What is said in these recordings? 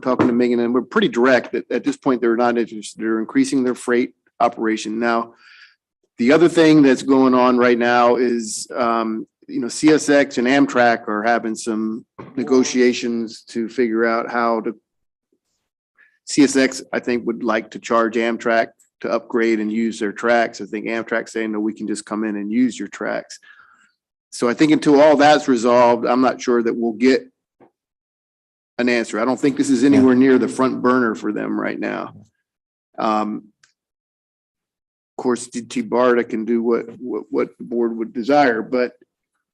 talking to Megan, and we're pretty direct that at this point they're not interested. They're increasing their freight operation. Now, the other thing that's going on right now is, CSX and Amtrak are having some negotiations to figure out how to. CSX, I think, would like to charge Amtrak to upgrade and use their tracks. I think Amtrak's saying, no, we can just come in and use your tracks. So I think until all that's resolved, I'm not sure that we'll get an answer. I don't think this is anywhere near the front burner for them right now. Of course, TBARTA can do what the board would desire, but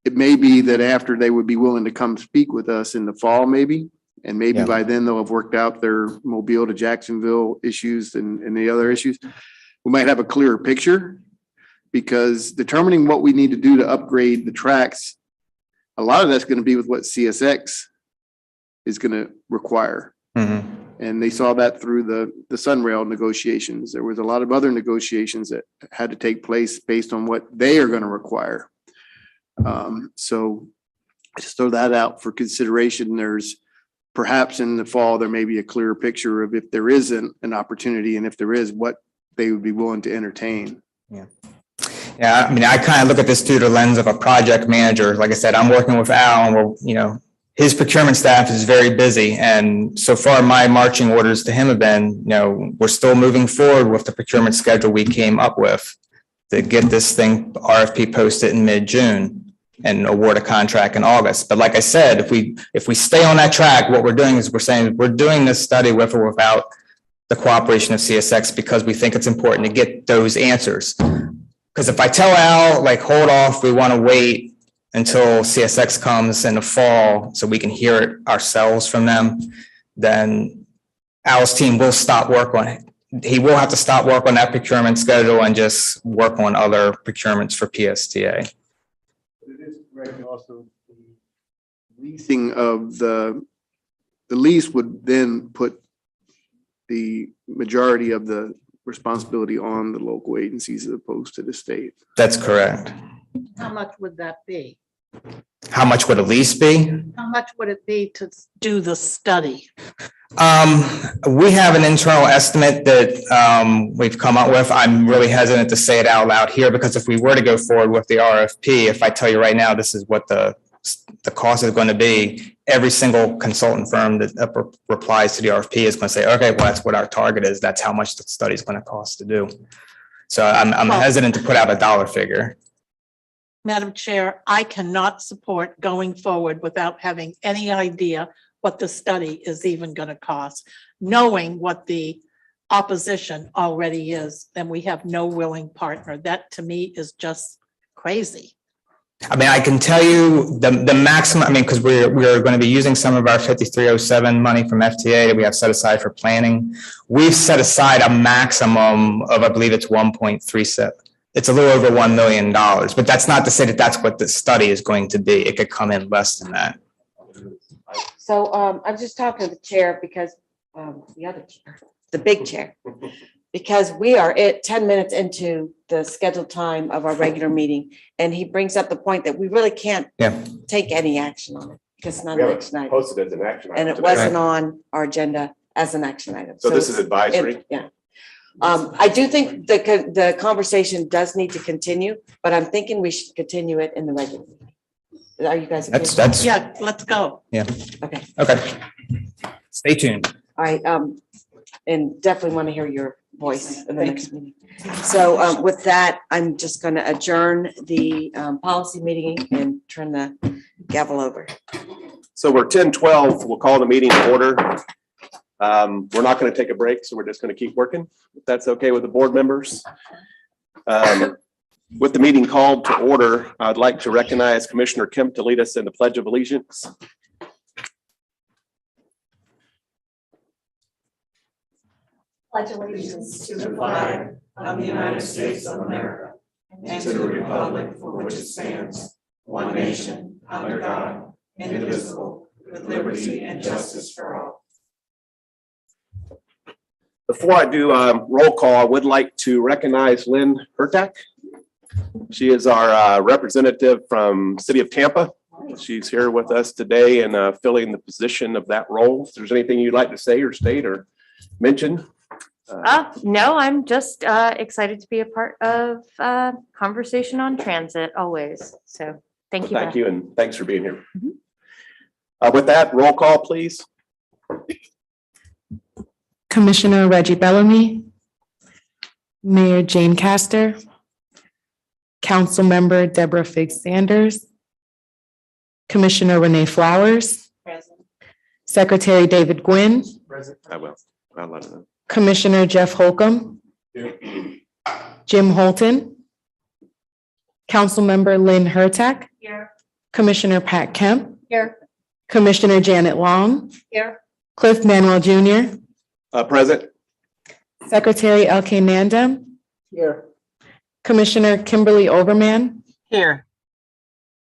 it may be that after they would be willing to come speak with us in the fall, maybe, and maybe by then they'll have worked out their Mobile to Jacksonville issues and the other issues. We might have a clearer picture, because determining what we need to do to upgrade the tracks, a lot of that's going to be with what CSX is going to require. Mm-hmm. And they saw that through the Sunrail negotiations. There was a lot of other negotiations that had to take place based on what they are going to require. So just throw that out for consideration. There's perhaps in the fall, there may be a clearer picture of if there isn't an opportunity, and if there is, what they would be willing to entertain. Yeah. Yeah, I mean, I kind of look at this through the lens of a project manager. Like I said, I'm working with Al, and his procurement staff is very busy. And so far, my marching orders to him have been, we're still moving forward with the procurement schedule we came up with to get this thing RFP posted in mid-June and award a contract in August. But like I said, if we stay on that track, what we're doing is we're saying we're doing this study with or without the cooperation of CSX, because we think it's important to get those answers. Because if I tell Al, hold off, we want to wait until CSX comes in the fall so we can hear it ourselves from them, then Al's team will stop work on it. He will have to stop work on that procurement schedule and just work on other procurements for PSTA. It is correct. Also, the leasing of the lease would then put the majority of the responsibility on the local agencies as opposed to the state. That's correct. How much would that be? How much would a lease be? How much would it be to do the study? We have an internal estimate that we've come up with. I'm really hesitant to say it out loud here, because if we were to go forward with the RFP, if I tell you right now, this is what the cost is going to be, every single consultant firm that replies to the RFP is going to say, okay, well, that's what our target is. That's how much the study is going to cost to do. So I'm hesitant to put out a dollar figure. Madam Chair, I cannot support going forward without having any idea what the study is even going to cost. Knowing what the opposition already is, then we have no willing partner. That to me is just crazy. I mean, I can tell you the maximum, because we're going to be using some of our 5307 money from FTA that we have set aside for planning. We've set aside a maximum of, I believe it's 1.37. It's a little over $1 million, but that's not to say that that's what the study is going to be. It could come in less than that. So I'm just talking to the chair because the other chair, the big chair, because we are 10 minutes into the scheduled time of our regular meeting, and he brings up the point that we really can't take any action on it because it's not an action item. Posted as an action item, and it wasn't on our agenda as an action item. So this is advisory. I do think the conversation does need to continue, but I'm thinking we should continue it in the regular meeting. Are you guys? That's yeah. Let's go. Yeah. Okay. Okay. Stay tuned. All right. And definitely want to hear your voice in the next meeting. So with that, I'm just going to adjourn the policy meeting and turn the gavel over. So we're 10:12. We'll call the meeting to order. We're not going to take a break, so we're just going to keep working. If that's okay with the board members. With the meeting called to order, I'd like to recognize Commissioner Kemp to lead us in the Pledge of Allegiance. Pledge allegiance to the flag of the United States of America and to the republic for which it stands, one nation, under God, indivisible, with liberty and justice for all. Before I do roll call, I would like to recognize Lynn Hertak. She is our representative from City of Tampa. She's here with us today and filling the position of that role. If there's anything you'd like to say or state or mention? No, I'm just excited to be a part of conversation on transit always. So thank you. Thank Beth. you, and thanks for being here. With that, roll call, please. Commissioner Reggie Bellamy, Mayor Jane Castor, Councilmember Deborah Figgs Sanders, Commissioner Renee Flowers, Secretary David Gwynn, I will. I'll let her know. Commissioner Jeff Holcomb, Jim Holton, Councilmember Lynn Hurtak, Here. Commissioner Pat Kemp, Here. Commissioner Janet Long, Here. Cliff Manuel Jr., Present. Secretary LK Nandem, Here. Commissioner Kimberly Overman, Here.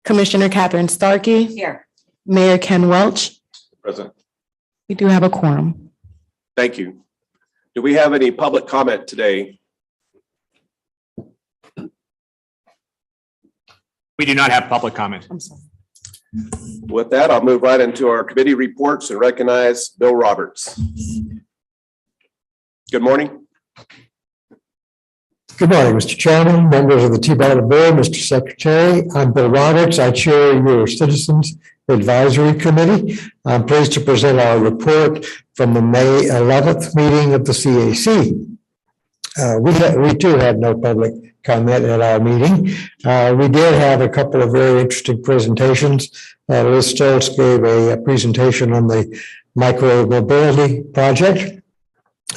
Commissioner Catherine Starkey, Here. Mayor Ken Welch. Present. We do have a quorum. Thank you. Do we have any public comment today? We do not have public comment. I'm sorry. With that, I'll move right into our committee reports and recognize Bill Roberts. Good morning. Good morning, Mr. Chairman, members of the TBARTA Board, Mr. Secretary. I'm Bill Roberts. I chair your Citizens Advisory Committee. I'm pleased to present our report from the May 11th meeting of the CAC. We too had no public comment at our meeting. We did have a couple of very interesting presentations. Liz Stoltz gave a presentation on the micro mobility project.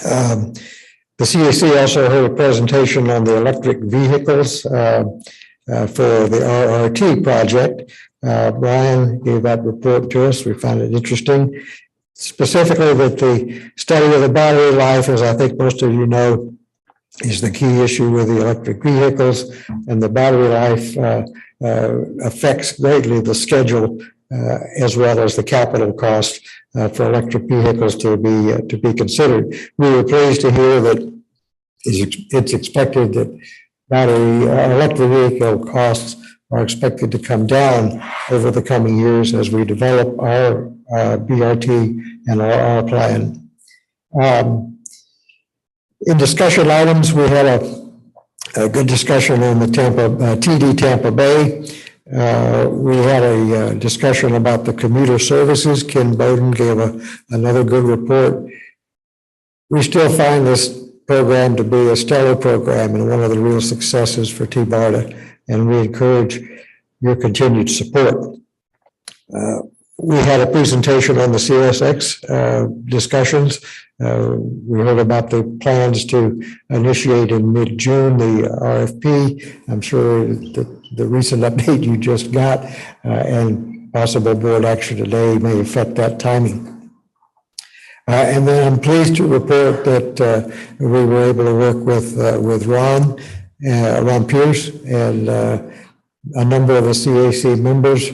The CAC also heard a presentation on the electric vehicles for the RRT project. Brian gave that report to us. We found it interesting. Specifically that the study of the battery life, as I think most of you know, is the key issue with the electric vehicles, and the battery life affects greatly the schedule as well as the capital cost for electric vehicles to be considered. We were pleased to hear that it's expected that electric vehicle costs are expected to come down over the coming years as we develop our BRT and our plan. In discussion items, we had a good discussion on the TD Tampa Bay. We had a discussion about the commuter services. Ken Bowden gave another good report. We still find this program to be a stellar program and one of the real successes for TBARTA, and we encourage your continued support. We had a presentation on the CSX discussions. We heard about the plans to initiate in mid-June the RFP. I'm sure that the recent update you just got and possible board action today may affect that timing. And then I'm pleased to report that we were able to work with Ron Pierce and a number of the CAC members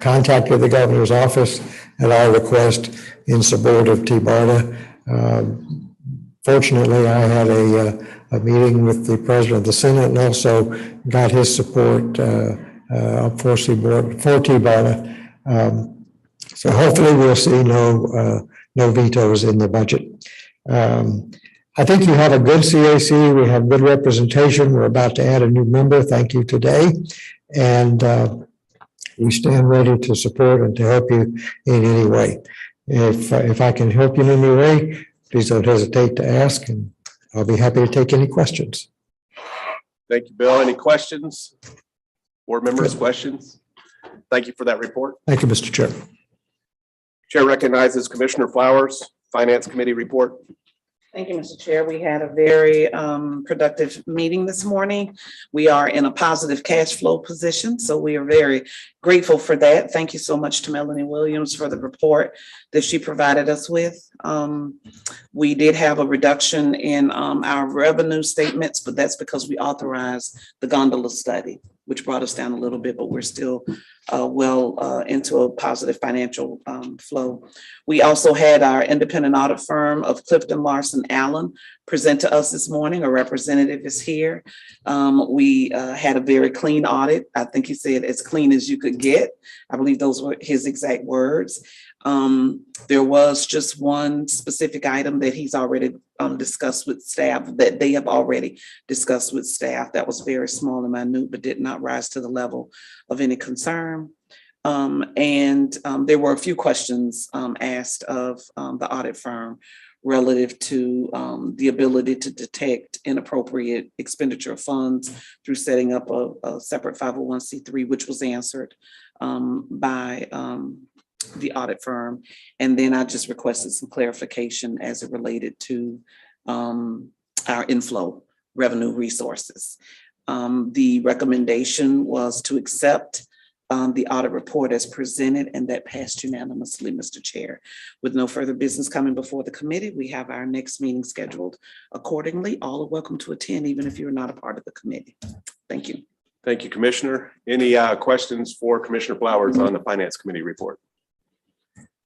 contacted the governor's office at our request in support of TBARTA. Fortunately, I had a meeting with the president of the Senate and also got his support for TBARTA. So hopefully we'll see no vetoes in the budget. I think you have a good CAC. We have good representation. We're about to add a new member. Thank you today. And we stand ready to support and to help you in any way. If I can help you in any way, please don't hesitate to ask, and I'll be happy to take any questions. Thank you, Bill. Any questions? Board members, questions? Thank you for that report. Thank you, Mr. Chair. Chair recognizes Commissioner Flowers, Finance Committee report. Thank you, Mr. Chair. We had a very productive meeting this morning. We are in a positive cash flow position, so we are very grateful for that. Thank you so much to Melanie Williams for the report that she provided us with. We did have a reduction in our revenue statements, but that's because we authorized the gondola study. which brought us down a little bit, but we're still into a positive financial flow. We also had our independent audit firm of Clifton Larson Allen present to us this morning. A representative is here. We had a very clean audit. I think he said as clean as you could get. I believe those were his exact words. There was just one specific item that he's already discussed with staff, that they have already discussed with staff, that was very small and minute, but did not rise to the level of any concern. There were a few questions asked of the audit firm relative to the ability to detect inappropriate expenditure of funds through setting up a separate 501c3, which was answered by the audit firm. And then I just requested some clarification as it related to our inflow revenue resources. The recommendation was to accept the audit report as presented, and that passed unanimously, Mr. Chair. With no further business coming before the committee, we have our next meeting scheduled accordingly. All are welcome to attend, even if you're not a part of the committee. Thank you. Thank you, Commissioner. Any questions for Commissioner Flowers on the Finance Committee report?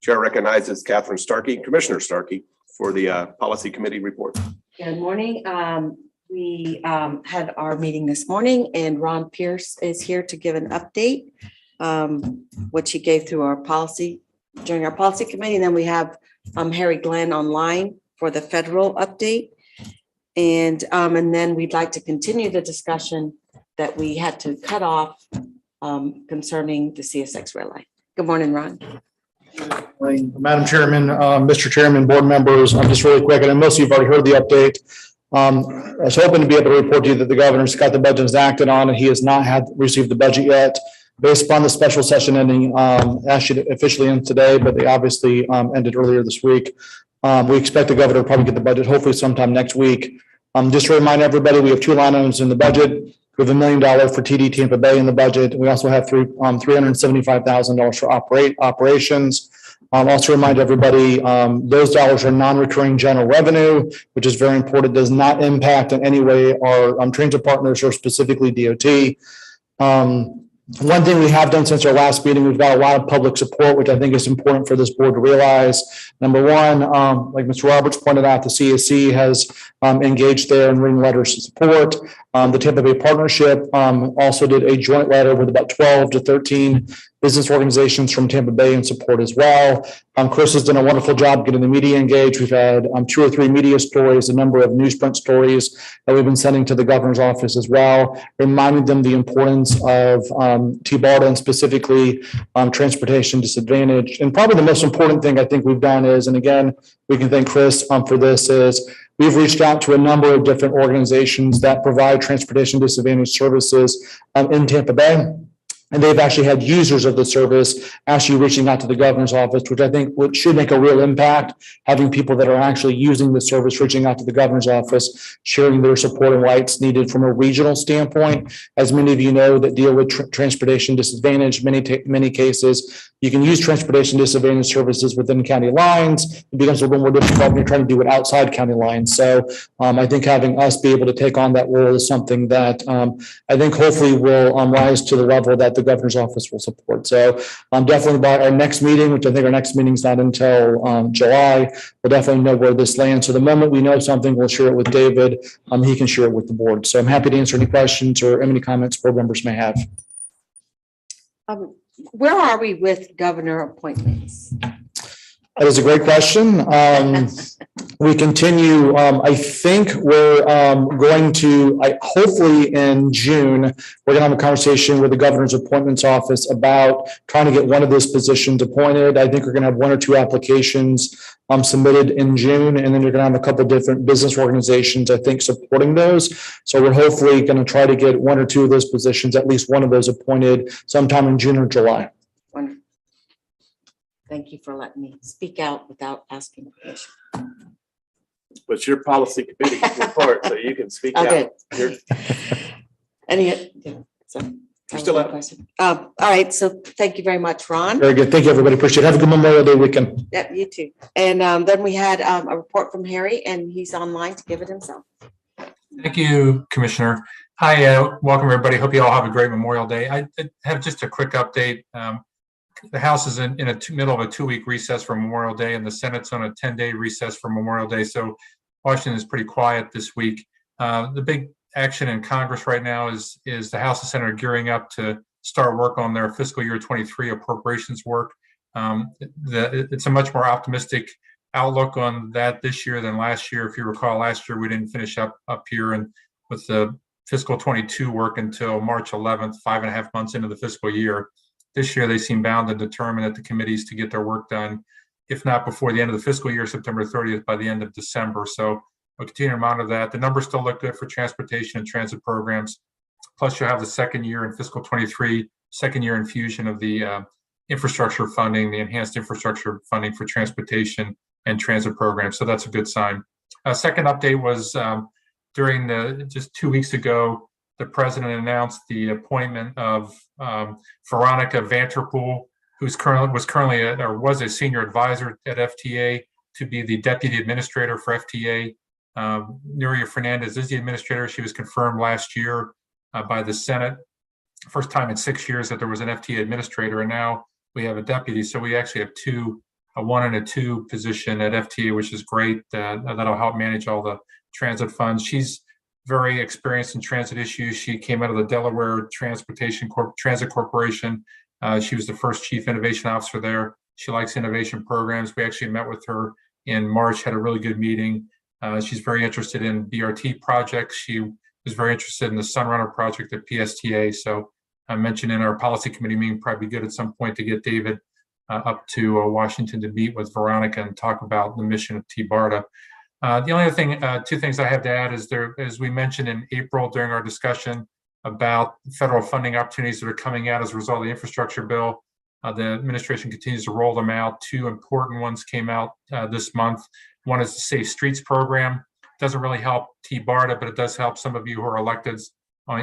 Chair recognizes Catherine Starkey, Commissioner Starkey, for the Policy Committee report. Good morning. We had our meeting this morning, and Ron Pierce is here to give an update, which he gave through our policy during our policy committee. And then we have Harry Glenn online for the federal update. And then we'd like to continue the discussion that we had to cut off concerning the CSX red line. Good morning, Ron. Madam Chairman, Mr. Chairman, board members, I'm just really quick, and most of you've already heard the update. I was hoping to be able to report to you that the governor's got the budget acted on, and he has not received the budget yet. Based upon the special session ending, actually officially ends today, but they obviously ended earlier this week. We expect the governor to probably get the budget hopefully sometime next week. Just to remind everybody, we have two line items in the budget. We have $1 million for TD Tampa Bay in the budget. We also have $375,000 for operations. I'll also remind everybody, those dollars are non-recurring general revenue, which is very important, does not impact in any way our transit partners or specifically DOT. One thing we have done since our last meeting, we've got a lot of public support, which I think is important for this board to realize. Number one, like Mr. Roberts pointed out, the CAC has engaged there and written letters of support. The Tampa Bay Partnership also did a joint letter with about 12 to 13 business organizations from Tampa Bay in support as well. Chris has done a wonderful job getting the media engaged. We've had 2 or 3 media stories, a number of newsprint stories that we've been sending to the governor's office as well, reminding them the importance of TBARTA and specifically transportation disadvantage. And probably the most important thing I think we've done is, and again, we can thank Chris for this, is we've reached out to a number of different organizations that provide transportation disadvantaged services in Tampa Bay. And they've actually had users of the service actually reaching out to the governor's office, which I think should make a real impact, having people that are actually using the service, reaching out to the governor's office, sharing their support and rights needed from a regional standpoint. As many of you know that deal with transportation disadvantage, many cases, you can use transportation disadvantage services within county lines. It becomes a little more difficult when you're trying to do it outside county lines. So I think having us be able to take on that role is something that I think hopefully will rise to the level that the governor's office will support. So definitely by our next meeting, which I think our next meeting is not until July, we'll definitely know where this lands. So the moment we know something, we'll share it with David. He can share it with the board. So I'm happy to answer any questions or any comments board members may have. Where are we with governor appointments? That is a great question. We continue. I think we're going to, hopefully in June, we're going to have a conversation with the governor's appointments office about trying to get one of those positions appointed. I think we're going to have 1 or 2 applications submitted in June, and then you're going to have a couple of different business organizations, I think, supporting those. So we're hopefully going to try to get 1 or 2 of those positions, at least one of those appointed sometime in June or July. Wonderful. Thank you for letting me speak out without asking permission. But your policy committee report, so you can speak Okay. out. You're Still up. All right. So thank you very much, Ron. Very good. Thank you, everybody. Appreciate it. Have a good Memorial Day weekend. Yep, you too. And then we had a report from Harry, and he's online to give it himself. Thank you, Commissioner. Hi, welcome everybody. Hope you all have a great Memorial Day. I have just a quick update. The House is in middle of a 2-week recess for Memorial Day, and the Senate's on a 10-day recess for Memorial Day. So Washington is pretty quiet this week. The big action in Congress right now is the House and Senate are gearing up to start work on their fiscal year 23 appropriations work. It's a much more optimistic outlook on that this year than last year. If you recall, last year we didn't finish up here and with the fiscal 22 work until March 11th, 5.5 months into the fiscal year. This year, they seem bound and determined at the committees to get their work done, if not before the end of the fiscal year, September 30th, by the end of December. So we'll continue to monitor that. The numbers still look good for transportation and transit programs. Plus, you'll have the second year in fiscal 23, second year infusion of the infrastructure funding, the enhanced infrastructure funding for transportation and transit programs. So that's a good sign. Second update was during just 2 weeks ago, the president announced the appointment of Veronica Vanterpool, was a senior advisor at FTA, to be the deputy administrator for FTA. Nuria Fernandez is the administrator. She was confirmed last year by the Senate. First time in 6 years that there was an FTA administrator, and now we have a deputy. So we actually have a 1 and a 2 position at FTA, which is great. That'll help manage all the transit funds. She's very experienced in transit issues. She came out of the Delaware Transit Corporation. She was the first chief innovation officer there. She likes innovation programs. We actually met with her in March, had a really good meeting. She's very interested in BRT projects. She was very interested in the Sunrunner project at PSTA. So I mentioned in our policy committee meeting, probably good at some point to get David up to Washington to meet with Veronica and talk about the mission of TBARTA. The only other thing, 2 things I have to add is as we mentioned in April during our discussion about federal funding opportunities that are coming out as a result of the infrastructure bill. The administration continues to roll them out. 2 important ones came out this month. One is the Safe Streets program. Doesn't really help TBARTA, but it does help some of you who are electeds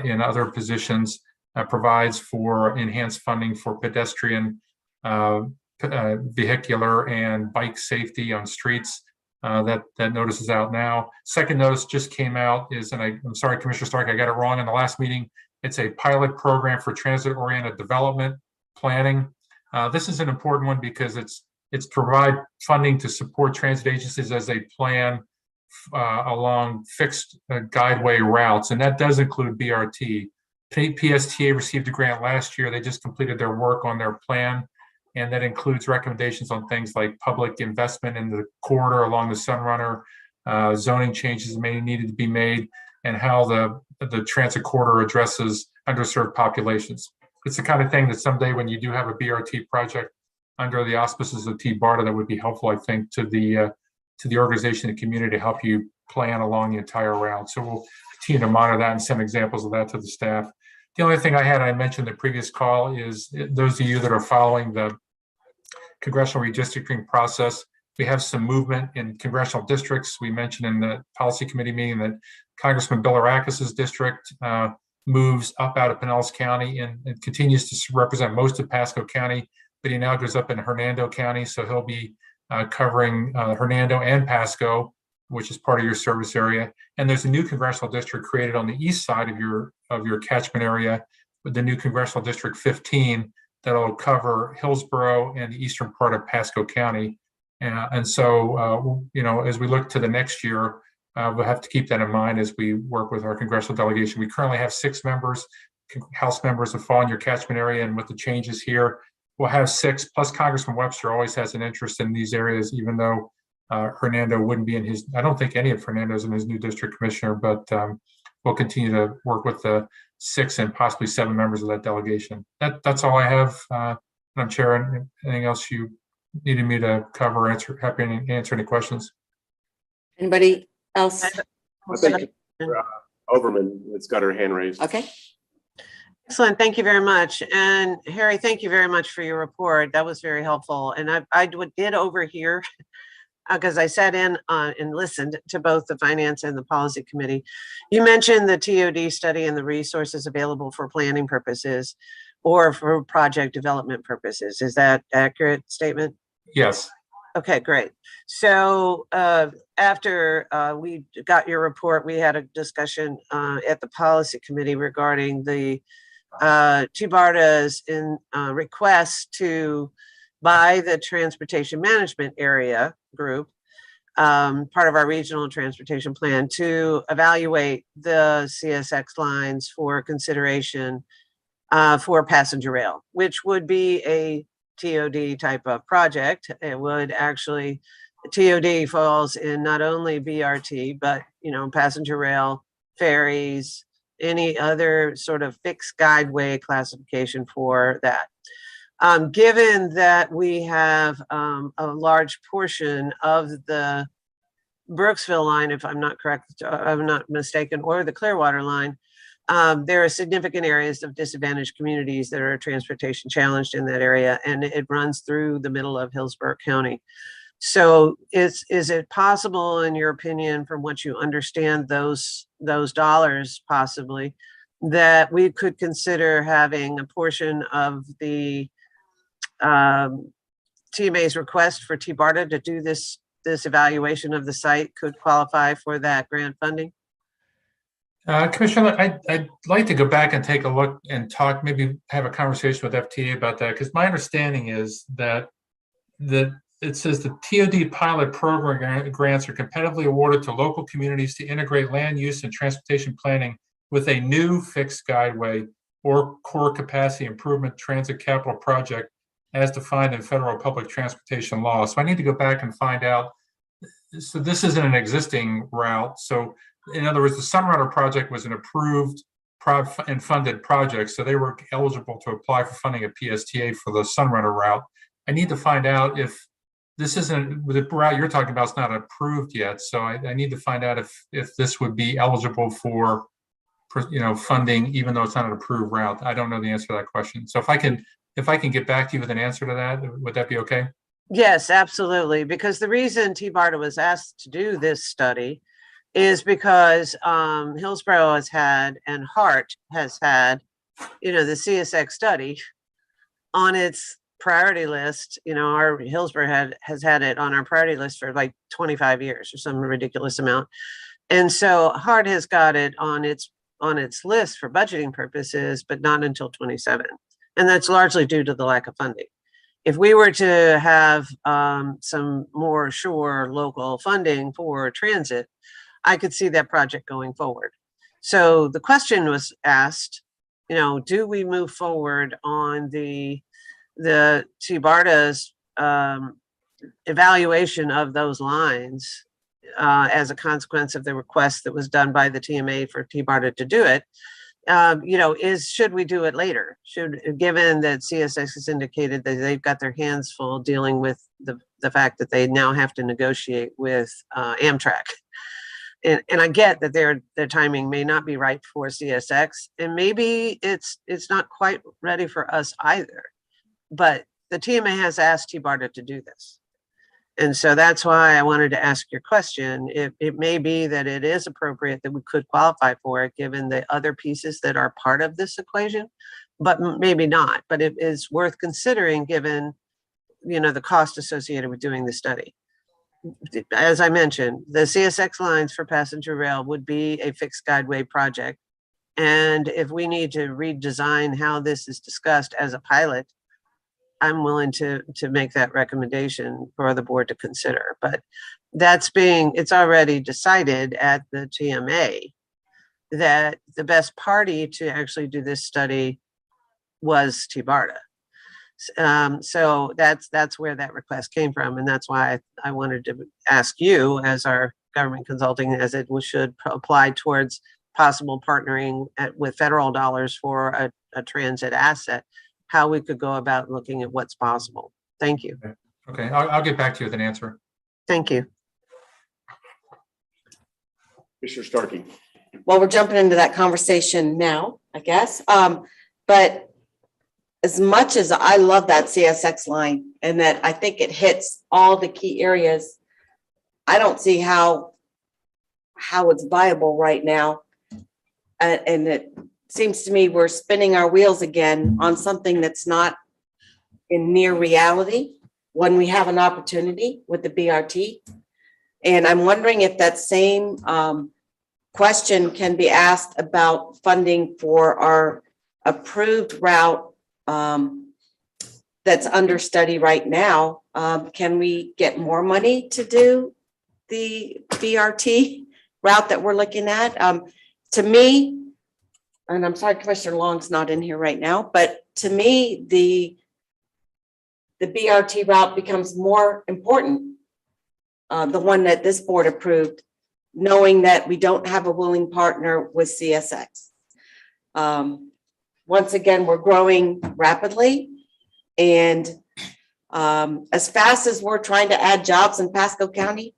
in other positions. Provides for enhanced funding for pedestrian, vehicular, and bike safety on streets. That notice is out now. Second notice just came out and I'm sorry, Commissioner Stark, I got it wrong in the last meeting. It's a pilot program for transit-oriented development planning. This is an important one because it's provide funding to support transit agencies as they plan along fixed guideway routes, and that does include BRT. PSTA received a grant last year. They just completed their work on their plan. And that includes recommendations on things like public investment in the corridor along the Sunrunner, zoning changes may needed to be made, and how the transit corridor addresses underserved populations. It's the kind of thing that someday when you do have a BRT project under the auspices of TBARTA, that would be helpful, I think, to the organization and community to help you plan along the entire route. So we'll continue to monitor that and send examples of that to the staff. The only thing I mentioned in the previous call is those of you that are following the Congressional Redistricting process. We have some movement in congressional districts. We mentioned in the policy committee meeting that Congressman Bilirakis's district moves up out of Pinellas County and continues to represent most of Pasco County, but he now goes up in Hernando County. So he'll be covering Hernando and Pasco, which is part of your service area. And there's a new congressional district created on the east side of your catchment area with the new Congressional District 15 that'll cover Hillsborough and the eastern part of Pasco County. And so, as we look to the next year, we'll have to keep that in mind as we work with our congressional delegation. We currently have 6 members, House members that fall in your catchment area, and with the changes here, we'll have 6, plus Congressman Webster always has an interest in these areas, even though Hernando wouldn't be in his, I don't think any of Hernando's in his new district commissioner, but we'll continue to work with the 6 and possibly 7 members of that delegation. That's all I have, Madam Chair. Anything else you needed me to cover? Happy to answer any questions. Anybody else? I think Overman has got her hand raised. Okay. Excellent. Thank you very much. And Harry, thank you very much for your report. That was very helpful. And I did overhear, because I sat in and listened to both the Finance and the Policy Committee. You mentioned the TOD study and the resources available for planning purposes or for project development purposes. Is that accurate statement? Yes. Okay, great. So after we got your report, we had a discussion at the policy committee regarding the TBARTA's in request to buy the transportation management area group, part of our regional transportation plan, to evaluate the CSX lines for consideration for passenger rail, which would be a TOD type of project. It would actually, TOD falls in not only BRT, but, you know, passenger rail, ferries, any other sort of fixed guideway classification for that. Given that we have a large portion of the Brooksville line, if I'm not correct, I'm not mistaken, or the Clearwater line, there are significant areas of disadvantaged communities that are transportation challenged in that area, and it runs through the middle of Hillsborough County. So is it possible, in your opinion, from what you understand those dollars possibly, that we could consider having a portion of the TMA's request for TBARTA to do this evaluation of the site could qualify for that grant funding? Commissioner, I'd like to go back and take a look and talk, maybe have a conversation with FTA about that, because my understanding is that it says the TOD pilot program grants are competitively awarded to local communities to integrate land use and transportation planning with a new fixed guideway or core capacity improvement transit capital project as defined in federal public transportation law. So I need to go back and find out. So this isn't an existing route. So in other words, the Sunrunner project was an approved and funded project, so they were eligible to apply for funding at PSTA for the Sunrunner route. I need to find out if this isn't, the route you're talking about is not approved yet, so I need to find out if this would be eligible for, you know, funding, even though it's not an approved route. I don't know the answer to that question. So if I can get back to you with an answer to that, would that be okay? Yes, absolutely. Because the reason TBARTA was asked to do this study is because Hillsborough has had, and Hart has had, you know, the CSX study on its priority list. You know, our Hillsborough has had it on our priority list for like 25 years or some ridiculous amount. And so Hart has got it on its list for budgeting purposes, but not until 27. And that's largely due to the lack of funding. If we were to have some more sure local funding for transit, I could see that project going forward. So the question was asked, you know, do we move forward on the TBARTA's evaluation of those lines as a consequence of the request that was done by the TMA for TBARTA to do it? You know, should we do it later? Given that CSX has indicated that they've got their hands full dealing with the fact that they now have to negotiate with Amtrak. And I get that their timing may not be right for CSX, and maybe it's not quite ready for us either. But the TMA has asked TBARTA to do this. And so that's why I wanted to ask your question. It may be that it is appropriate that we could qualify for it, given the other pieces that are part of this equation, but maybe not. But it is worth considering, given, you know, the cost associated with doing the study. As I mentioned, the CSX lines for passenger rail would be a fixed guideway project. And if we need to redesign how this is discussed as a pilot, I'm willing to make that recommendation for the board to consider. But it's already decided at the TMA that the best party to actually do this study was TBARTA. So that's where that request came from. And that's why I wanted to ask you, as our government consulting, as it should apply towards possible partnering with federal dollars for a transit asset, how we could go about looking at what's possible. Thank you. Okay, I'll get back to you with an answer. Thank you. Mr. Starkey. Well, we're jumping into that conversation now, I guess. But as much as I love that CSX line and that I think it hits all the key areas, I don't see how it's viable right now. And it seems to me we're spinning our wheels again on something that's not in near reality. when we have an opportunity with the BRT. And I'm wondering if that same question can be asked about funding for our approved route that's under study right now. Can we get more money to do the BRT route that we're looking at? To me, and I'm sorry, Commissioner Long's not in here right now, but to me, the BRT route becomes more important. The one that this board approved, knowing that we don't have a willing partner with CSX. Once again, we're growing rapidly, and as fast as we're trying to add jobs in Pasco County,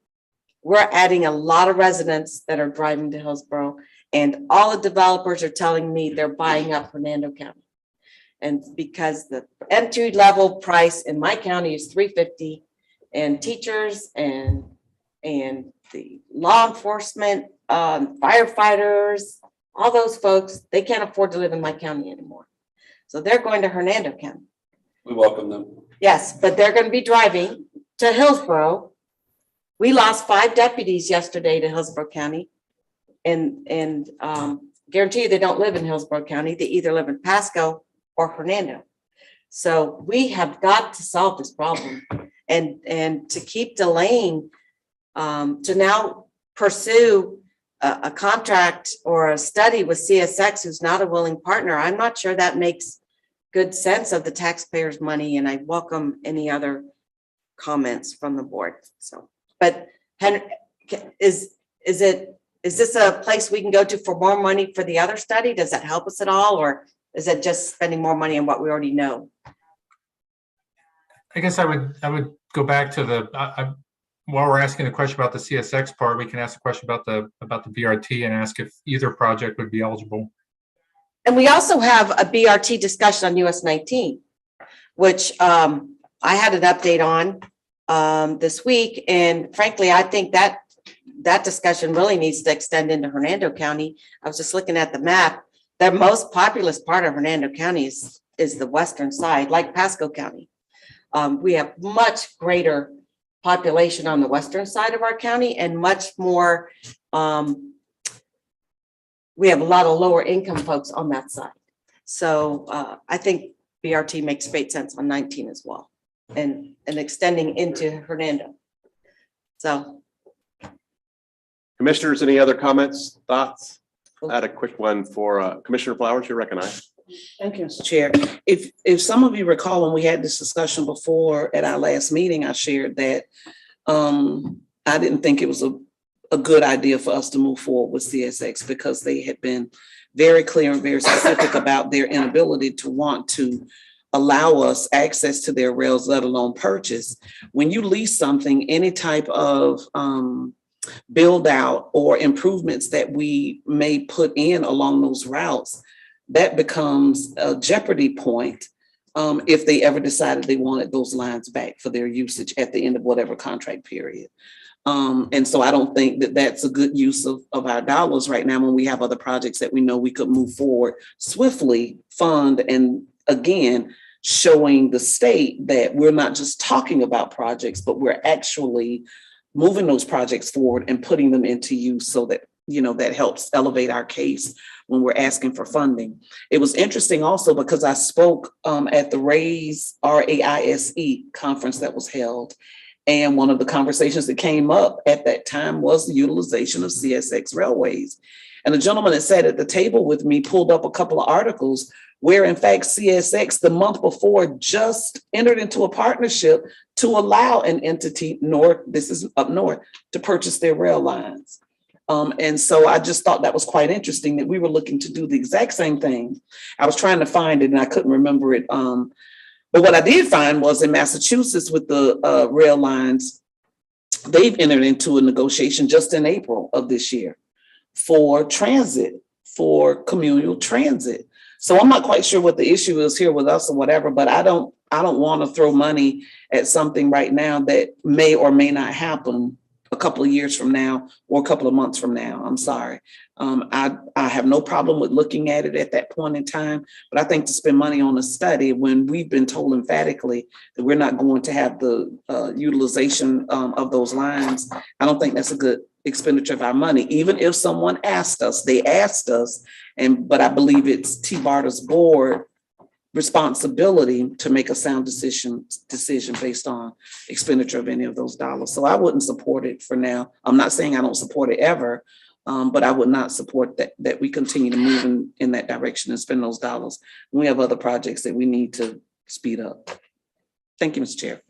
we're adding a lot of residents that are driving to Hillsborough, and all the developers are telling me they're buying up Hernando County. And because the entry level price in my county is $350, and teachers and the law enforcement, firefighters, all those folks, they can't afford to live in my county anymore. So they're going to Hernando County. We welcome them. Yes, but they're going to be driving to Hillsborough. We lost 5 deputies yesterday to Hillsborough County, and guarantee you they don't live in Hillsborough County. They either live in Pasco or Hernando. So we have got to solve this problem, and to keep delaying, to now pursue a contract or a study with CSX, who's not a willing partner. I'm not sure that makes good sense of the taxpayers' money, and I welcome any other comments from the board. So, but is this a place we can go to for more money for the other study? Does that help us at all, or is it just spending more money on what we already know? I guess I would go back to while we're asking the question about the CSX part, we can ask a question about the BRT and ask if either project would be eligible. And we also have a BRT discussion on US 19, which I had an update on this week. And frankly, I think that discussion really needs to extend into Hernando County. I was just looking at the map. The most populous part of Hernando County is the western side, like Pasco County. We have much greater population on the western side of our county, and much more, we have a lot of lower income folks on that side. So I think BRT makes great sense on 19 as well, and extending into Hernando. So. Commissioners, any other comments, thoughts? I had a quick one for Commissioner Flowers. You're recognized. Thank you, Mr. Chair. If some of you recall, when we had this discussion before at our last meeting, I shared that I didn't think it was a good idea for us to move forward with CSX, because they had been very clear and very specific about their inability to want to allow us access to their rails, let alone purchase. When you lease something, any type of build out or improvements that we may put in along those routes, that becomes a jeopardy point if they ever decided they wanted those lines back for their usage at the end of whatever contract period. And so I don't think that that's a good use of our dollars right now, when we have other projects that we know we could move forward swiftly, fund, and again, showing the state that we're not just talking about projects, but we're actually moving those projects forward and putting them into use, so that, you know, that helps elevate our case when we're asking for funding. It was interesting also because I spoke at the RAISE conference that was held. And one of the conversations that came up at that time was the utilization of CSX railways. And the gentleman that sat at the table with me pulled up a couple of articles where, in fact, CSX the month before just entered into a partnership to allow an entity north, this is up north, to purchase their rail lines. And so I just thought that was quite interesting that we were looking to do the exact same thing. I was trying to find it and I couldn't remember it. But what I did find was in Massachusetts with the rail lines, they've entered into a negotiation just in April of this year for transit, for communal transit. So I'm not quite sure what the issue is here with us or whatever, but I don't want to throw money at something right now that may or may not happen a couple of years from now or a couple of months from now. I'm sorry. I have no problem with looking at it at that point in time, but I think to spend money on a study when we've been told emphatically that we're not going to have the utilization of those lines, I don't think that's a good expenditure of our money. Even if someone asked us, they asked us, but I believe it's TBARTA's board responsibility to make a sound decision based on expenditure of any of those dollars. So I wouldn't support it for now. I'm not saying I don't support it ever, but I would not support that we continue to move in that direction and spend those dollars. We have other projects that we need to speed up. Thank you, Mr. Chair.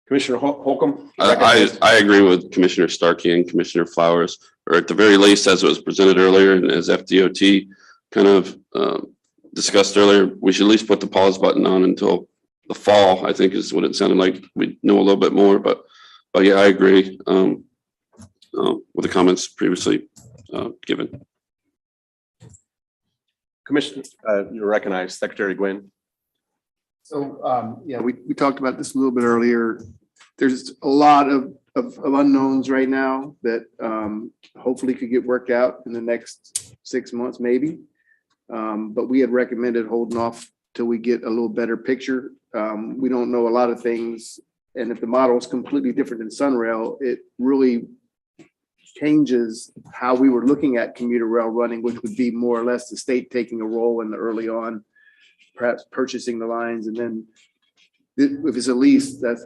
Commissioner Holcomb? I agree with Commissioner Starkey and Commissioner Flowers, or at the very least, as it was presented earlier and as FDOT kind of discussed earlier, we should at least put the pause button on until the fall, I think is what it sounded like. We know a little bit more, but yeah, I agree with the comments previously given. Commissioner, you're recognized. Secretary Gwynn. So, yeah, we talked about this a little bit earlier. There's a lot of unknowns right now that hopefully could get worked out in the next 6 months, maybe. But we had recommended holding off till we get a little better picture. We don't know a lot of things. And if the model is completely different than Sunrail, it really changes how we were looking at commuter rail running, which would be more or less the state taking a role in the early on, perhaps purchasing the lines. And then if it's a lease, that's,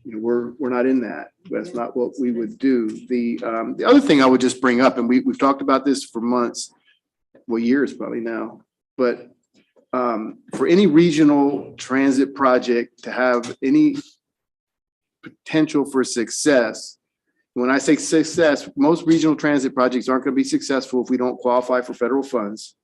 we're not in that. That's not what we would do. The other thing I would just bring up, and we've talked about this for months, well, years probably now, but for any regional transit project to have any potential for success, when I say success, most regional transit projects aren't going to be successful if we don't qualify for federal funds.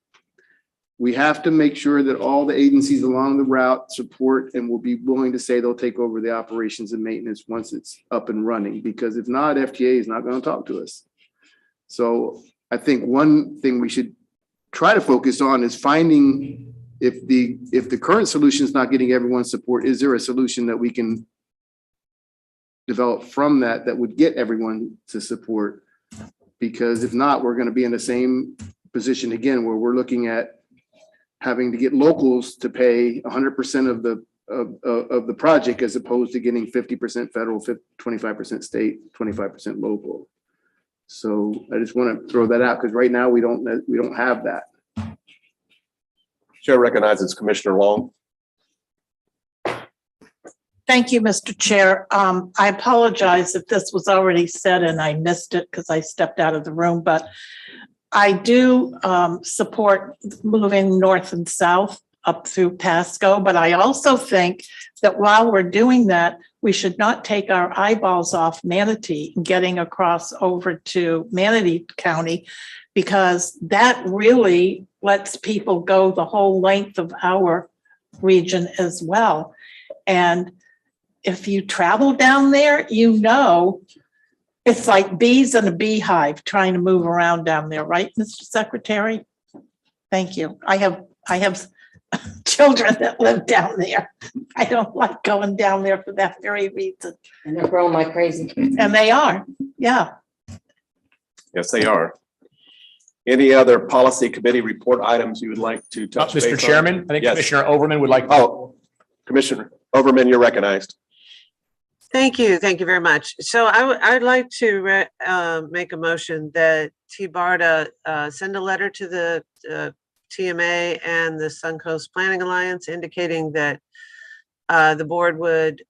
We have to make sure that all the agencies along the route support and will be willing to say they'll take over the operations and maintenance once it's up and running, because if not, FTA is not going to talk to us. So I think one thing we should try to focus on is finding if the current solution is not getting everyone's support, is there a solution that we can develop from that would get everyone to support? Because if not, we're going to be in the same position again, where we're looking at having to get locals to pay 100% of the project, as opposed to getting 50% federal, 25% state, 25% local. So I just want to throw that out, because right now we don't have that. Chair recognizes Commissioner Long. Thank you, Mr. Chair. I apologize if this was already said and I missed it because I stepped out of the room, but I do support moving north and south up through Pasco, but I also think that while we're doing that, we should not take our eyeballs off Manatee and getting across over to Manatee County, because that really lets people go the whole length of our region as well. And if you travel down there, it's like bees in a beehive trying to move around down there, right, Mr. Secretary? Thank you. I have children that live down there. I don't like going down there for that very reason. And they're growing like crazy. And they are, yeah. Yes, they are. Any other policy committee report items you would like to touch base on? Mr. Chairman, I think Yes. Commissioner Overman would like. Oh, Commissioner Overman, you're recognized. Thank you. Thank you very much. So I'd like to make a motion that TBARTA send a letter to the TMA and the Suncoast Planning Alliance indicating that the board would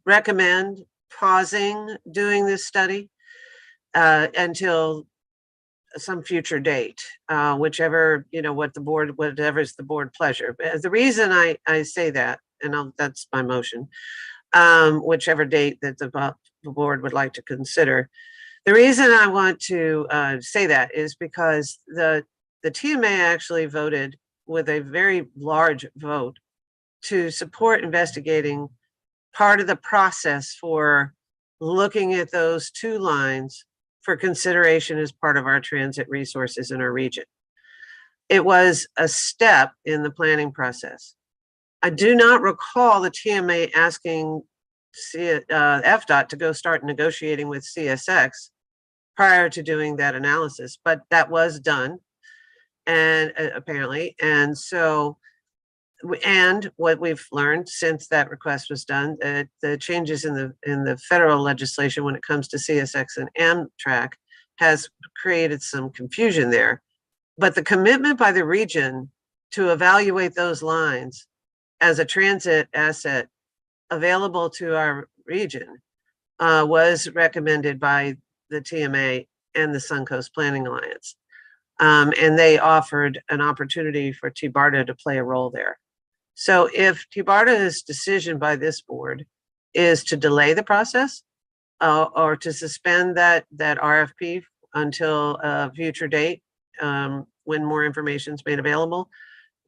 recommend pausing doing this study until some future date, whichever, whatever is the board pleasure. But the reason I say that, and that's my motion, whichever date that the board would like to consider. The reason I want to say that is because the TMA actually voted with a very large vote to support investigating part of the process for looking at those two lines for consideration as part of our transit resources in our region. It was a step in the planning process. I do not recall the TMA asking FDOT to go start negotiating with CSX prior to doing that analysis, but that was done. And apparently, and so, and what we've learned since that request was done, the changes in the federal legislation when it comes to CSX and Amtrak has created some confusion there. But the commitment by the region to evaluate those lines as a transit asset available to our region was recommended by the TMA and the Suncoast Planning Alliance. And they offered an opportunity for TBARTA to play a role there. So if TBARTA's decision by this board is to delay the process or to suspend that RFP until a future date when more information is made available,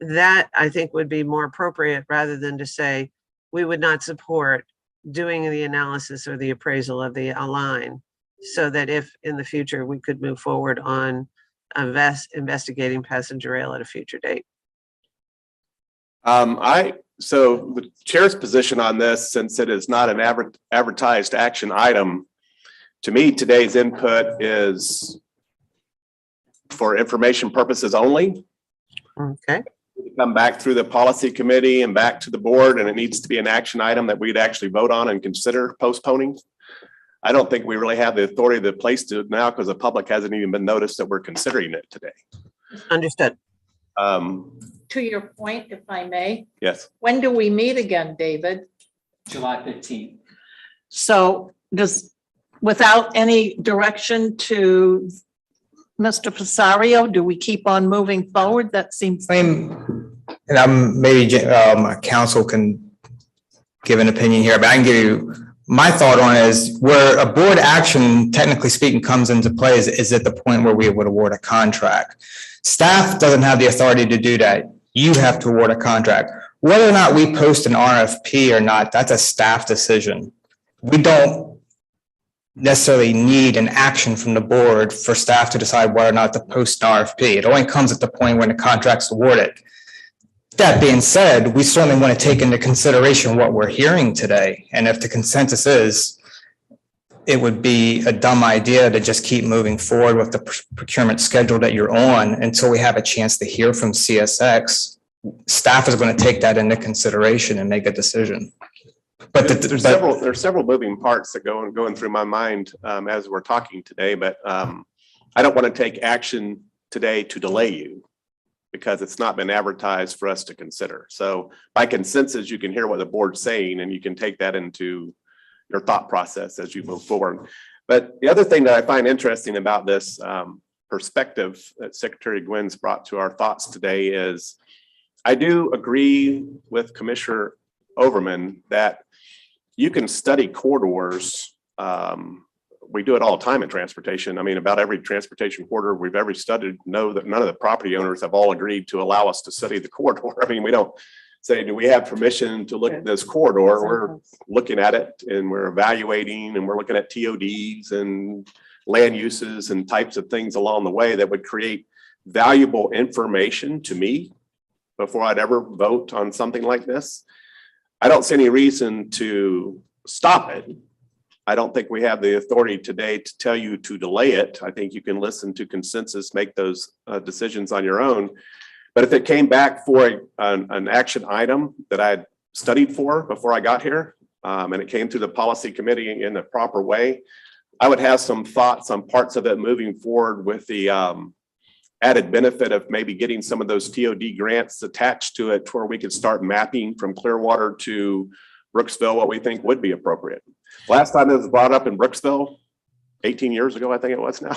that I think would be more appropriate rather than to say we would not support doing the analysis or the appraisal of the line, so that if in the future we could move forward on investigating passenger rail at a future date. So the chair's position on this, since it is not an advertised action item, to me, today's input is for information purposes only. Okay. Come back through the policy committee and back to the board, and it needs to be an action item that we'd actually vote on and consider postponing. I don't think we really have the authority to place it now because the public hasn't even been noticed that we're considering it today. Understood. To your point, if I may, Yes. when do we meet again, David? July 15th. So without any direction to Mr. Pisario, do we keep on moving forward? That seems. And maybe council can give an opinion here, but I can give you my thought on it is where a board action, technically speaking, comes into play is at the point where we would award a contract. Staff doesn't have the authority to do that. You have to award a contract. Whether or not we post an RFP or not, that's a staff decision. We don't necessarily need an action from the board for staff to decide whether or not to post an RFP. It only comes at the point when the contract's awarded. That being said, we certainly want to take into consideration what we're hearing today. And if the consensus is, it would be a dumb idea to just keep moving forward with the procurement schedule that you're on until we have a chance to hear from CSX. Staff is going to take that into consideration and make a decision. But there's several moving parts that going through my mind as we're talking today, but I don't want to take action today to delay you, because it's not been advertised for us to consider. So by consensus, you can hear what the board's saying and you can take that into your thought process as you move forward. But the other thing that I find interesting about this perspective that Secretary Gwynn's brought to our thoughts today is I do agree with Commissioner Overman that you can study corridors. We do it all the time in transportation. I mean, about every transportation corridor we've ever studied, know that none of the property owners have all agreed to allow us to study the corridor. I mean, we don't say, do we have permission to look at this corridor? We're looking at it and we're evaluating and we're looking at TODs and land uses and types of things along the way that would create valuable information to me before I'd ever vote on something like this. I don't see any reason to stop it. I don't think we have the authority today to tell you to delay it. I think you can listen to consensus, make those decisions on your own. But if it came back for an action item that I had studied for before I got here, and it came through the policy committee in the proper way, I would have some thoughts on parts of it moving forward with the added benefit of maybe getting some of those TOD grants attached to it to where we could start mapping from Clearwater to Brooksville what we think would be appropriate. Last time it was brought up in Brooksville, 18 years ago, I think it was now,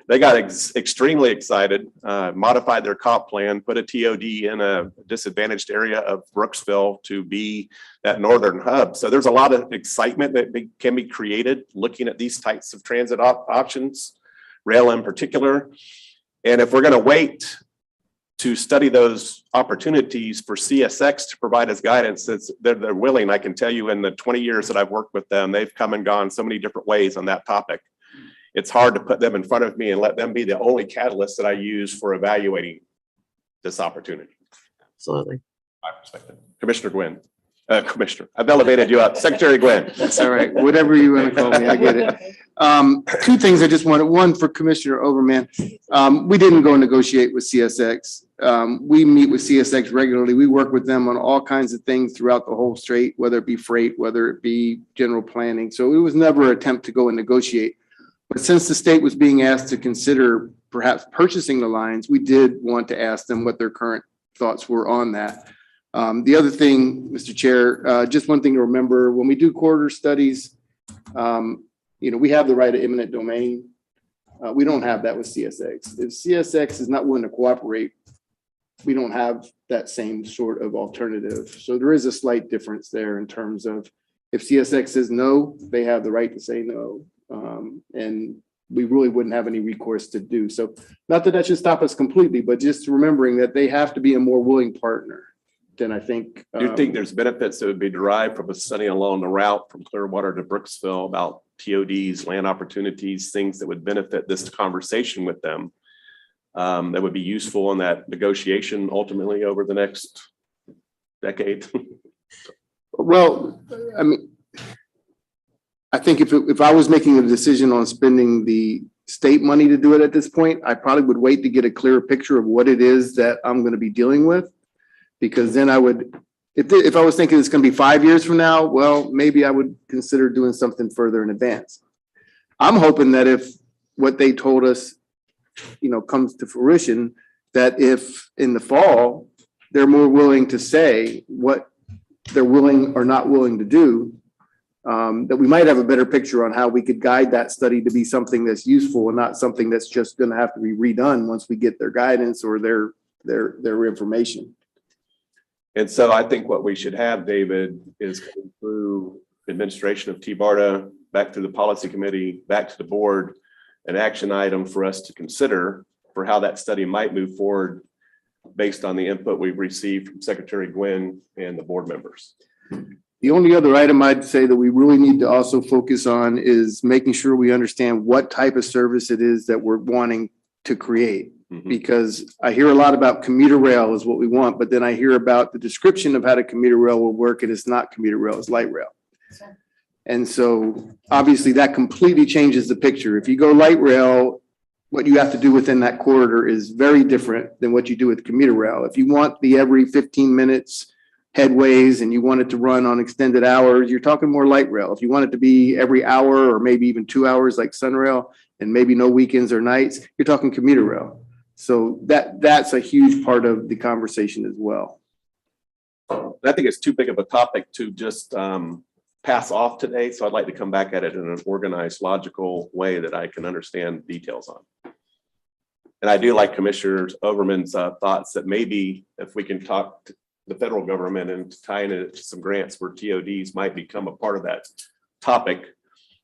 they got extremely excited, modified their comp plan, put a TOD in a disadvantaged area of Brooksville to be that northern hub. So there's a lot of excitement that can be created looking at these types of transit options, rail in particular. And if we're going to wait to study those opportunities for CSX to provide us guidance, they're willing. I can tell you in the 20 years that I've worked with them, they've come and gone so many different ways on that topic. It's hard to put them in front of me and let them be the only catalyst that I use for evaluating this opportunity. Absolutely. My perspective. Commissioner Gwynn, Commissioner, I've elevated you up. Secretary Gwynn. That's all right. Whatever you want to call me, I get it. Two things I just wanted. One for Commissioner Overman. We didn't go negotiate with CSX. We meet with CSX regularly. We work with them on all kinds of things throughout the whole strait, whether it be freight, whether it be general planning. So it was never an attempt to go and negotiate. But since the state was being asked to consider perhaps purchasing the lines, we did want to ask them what their current thoughts were on that. The other thing, Mr. Chair, just one thing to remember, when we do corridor studies, we have the right of eminent domain. We don't have that with CSX. If CSX is not willing to cooperate, we don't have that same sort of alternative. So there is a slight difference there in terms of if CSX says no, they have the right to say no. And we really wouldn't have any recourse to do. So not that should stop us completely, but just remembering that they have to be a more willing partner. Then I think. Do you think there's benefits that would be derived from a study along the route from Clearwater to Brooksville about TODs, land opportunities, things that would benefit this conversation with them that would be useful in that negotiation ultimately over the next decade? Well, I mean, I think if I was making a decision on spending the state money to do it at this point, I probably would wait to get a clearer picture of what it is that I'm going to be dealing with. Because then I would, if I was thinking it's going to be 5 years from now, well, maybe I would consider doing something further in advance. I'm hoping that if what they told us, comes to fruition, that if in the fall, they're more willing to say what they're willing or not willing to do, that we might have a better picture on how we could guide that study to be something that's useful and not something that's just going to have to be redone once we get their guidance or their information. And so I think what we should have, David, is going through administration of TBARTA, back to the policy committee, back to the board, an action item for us to consider for how that study might move forward based on the input we've received from Secretary Gwynn and the board members. The only other item I'd say that we really need to also focus on is making sure we understand what type of service it is that we're wanting to create. Because I hear a lot about commuter rail is what we want, but then I hear about the description of how the commuter rail will work, and it's not commuter rail, it's light rail. And so obviously that completely changes the picture. If you go light rail, what you have to do within that corridor is very different than what you do with commuter rail. If you want the every 15 minutes headways and you want it to run on extended hours, you're talking more light rail. If you want it to be every hour or maybe even 2 hours like Sunrail and maybe no weekends or nights, you're talking commuter rail. So that's a huge part of the conversation as well. I think it's too big of a topic to just pass off today. So I'd like to come back at it in an organized, logical way that I can understand details on. And I do like Commissioner Overman's thoughts that maybe if we can talk to the federal government and tie into some grants where TODs might become a part of that topic.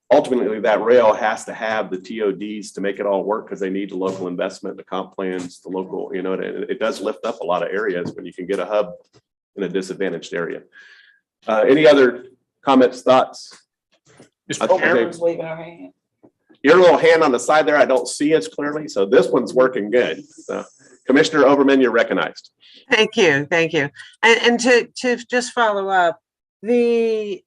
Ultimately, that rail has to have the TODs to make it all work because they need the local investment, the comp plans, the local, it does lift up a lot of areas when you can get a hub in a disadvantaged area. Any other comments, thoughts? Chairman's waving our hand. Your little hand on the side there, I don't see as clearly, so this one's working good. So, Commissioner Overman, you're recognized. Thank you. And to just follow up, the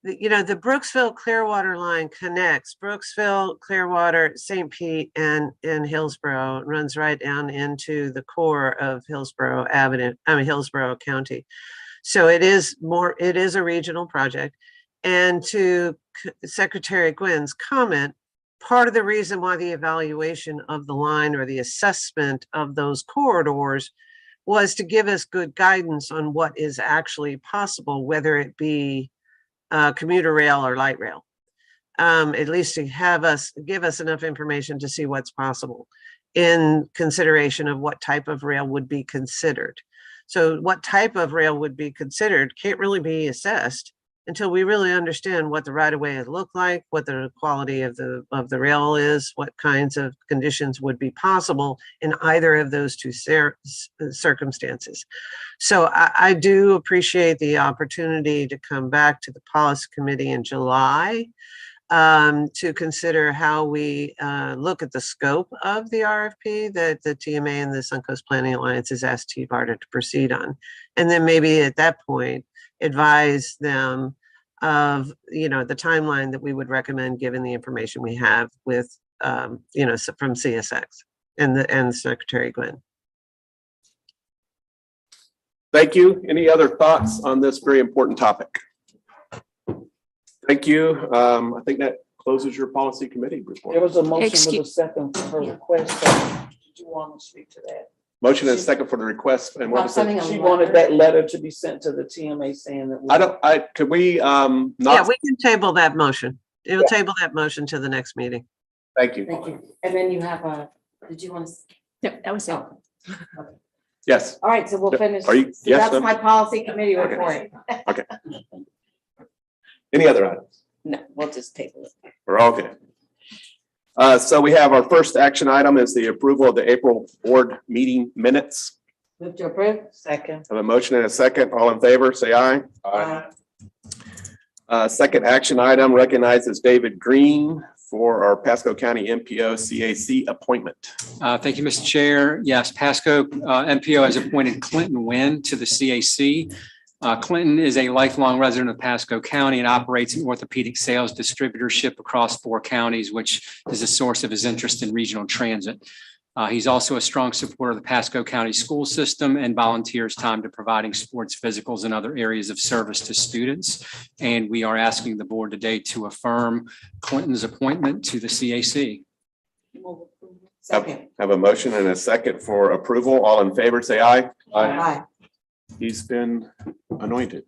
Brooksville Clearwater line connects Brooksville, Clearwater, St. Pete, and Hillsborough. It runs right down into the core of Hillsborough County. So it is a regional project. And to Secretary Gwynn's comment, part of the reason why the evaluation of the line or the assessment of those corridors was to give us good guidance on what is actually possible, whether it be commuter rail or light rail, at least to give us enough information to see what's possible in consideration of what type of rail would be considered. So what type of rail would be considered can't really be assessed until we really understand what the right of way look like, what the quality of the rail is, what kinds of conditions would be possible in either of those two circumstances. So I do appreciate the opportunity to come back to the policy committee in July to consider how we look at the scope of the RFP that the TMA and the Suncoast Planning Alliance has asked TBARTA to proceed on. And then maybe at that point, advise them of, the timeline that we would recommend, given the information we have with, from CSX and Secretary Gwynn. Thank you. Any other thoughts on this very important topic? Thank you. I think that closes your policy committee report. There was a motion with a Excuse- second for her request. Did you want to speak to that? Motion and second for the request. And what was it? She wanted that letter to be sent to the TMA saying that. Could we, Yeah, not, we can table that motion. It will table that motion to the next meeting. thank you. Thank you. And then you have did you want to? No, that was it. Yes. All right, so we'll finish. Are you- So yes, that's no? my policy committee report. Any other items? No, we'll just table it. We're all good. So we have our first action item is the approval of the April board meeting minutes. Move to approve. Second. Have a motion and a second. All in favor, say aye. Second action item recognizes David Green for our Pasco County MPO CAC appointment. Thank you, Mr. Chair. Yes, Pasco MPO has appointed Clinton Nguyen to the CAC. Clinton is a lifelong resident of Pasco County and operates an orthopedic sales distributorship across 4 counties, which is a source of his interest in regional transit. He's also a strong supporter of the Pasco County school system and volunteers time to providing sports physicals and other areas of service to students. And we are asking the board today to affirm Clinton's appointment to the CAC. Second. Have a motion and a second for approval. All in favor, say aye. Aye. He's been anointed.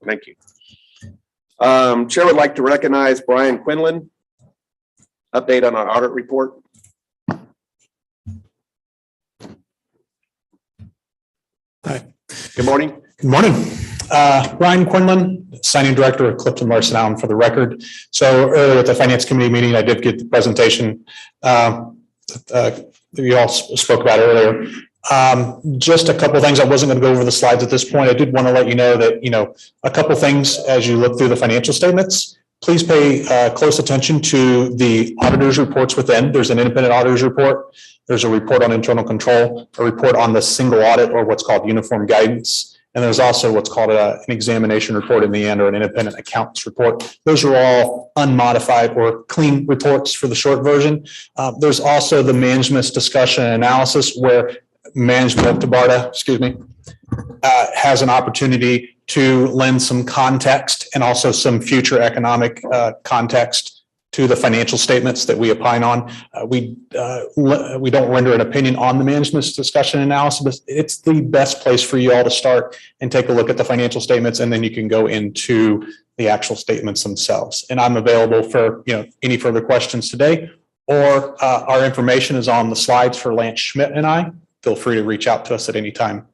Thank you. Chair would like to recognize Brian Quinlan. Update on our audit report. Hi. Good morning. Good morning. Brian Quinlan, signing director of Clifton Larson Allen for the record. So earlier at the finance committee meeting, I did get the presentation that you all spoke about earlier. Just a couple of things. I wasn't going to go over the slides at this point. I did want to let you know that, a couple of things as you look through the financial statements, please pay close attention to the auditor's reports within. There's an independent auditor's report. There's a report on internal control, a report on the single audit or what's called uniform guidance. And there's also what's called an examination report in the end or an independent accountant's report. Those are all unmodified or clean reports for the short version. There's also the management's discussion and analysis where management of TBARTA, has an opportunity to lend some context and also some future economic context to the financial statements that we opine on. We don't render an opinion on the management's discussion and analysis, but it's the best place for you all to start and take a look at the financial statements, and then you can go into the actual statements themselves. And I'm available for any further questions today, or our information is on the slides for Lance Schmidt and I. Feel free to reach out to us at any time.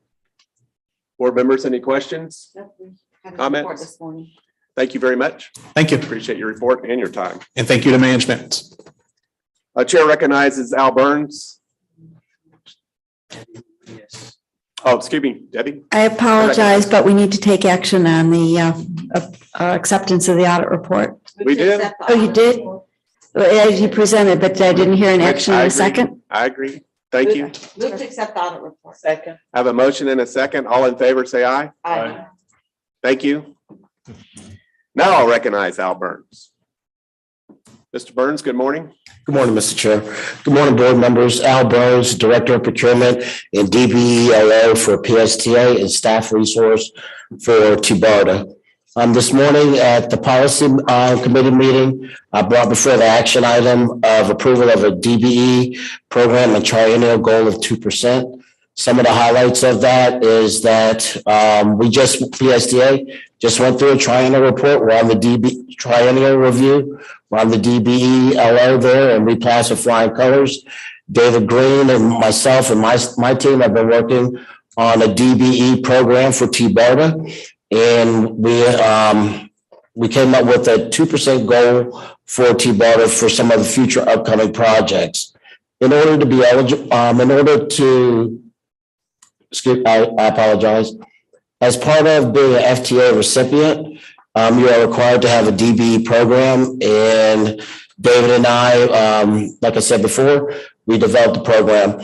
Board members, any questions? Comments? This morning. Thank you very much. Thank you. Appreciate your report and your time. And thank you to management. Chair recognizes Al Burns. Oh, excuse me, Debbie. I apologize, but we need to take action on the acceptance of the audit report. We did. Oh, you did? As you presented, but I didn't hear an action in I a agree. second. I agree. Thank you. Move to accept the audit report. Second. Have a motion and a second. All in favor, say aye. Aye. Thank you. Now I'll recognize Al Burns. Mr. Burns, good morning. Good morning, Mr. Chair. Good morning, board members. Al Burns, Director of Procurement and DBELO for PSTA and Staff Resource for TBARTA. This morning at the Policy Committee meeting, I brought before the action item of approval of a DBE program and triennial goal of 2%. Some of the highlights of that is that PSTA just went through a triennial report. We're on the DB triennial review. We're on the DBELO there, and we pass with flying colors. David Green and myself and my team have been working on a DBE program for TBARTA, and we came up with a 2% goal for TBARTA for some of the future upcoming projects. In order to be eligible, I apologize. As part of being an FTA recipient, you are required to have a DBE program, and David and I, like I said before, we developed the program.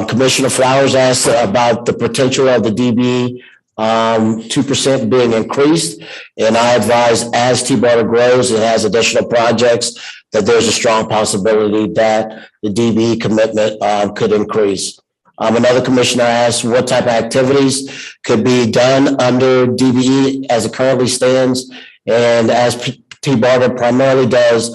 Commissioner Flowers asked about the potential of the DBE 2% being increased. And I advise as TBARTA grows and has additional projects, that there's a strong possibility that the DBE commitment could increase. Another commissioner asked what type of activities could be done under DBE as it currently stands. And as TBARTA primarily does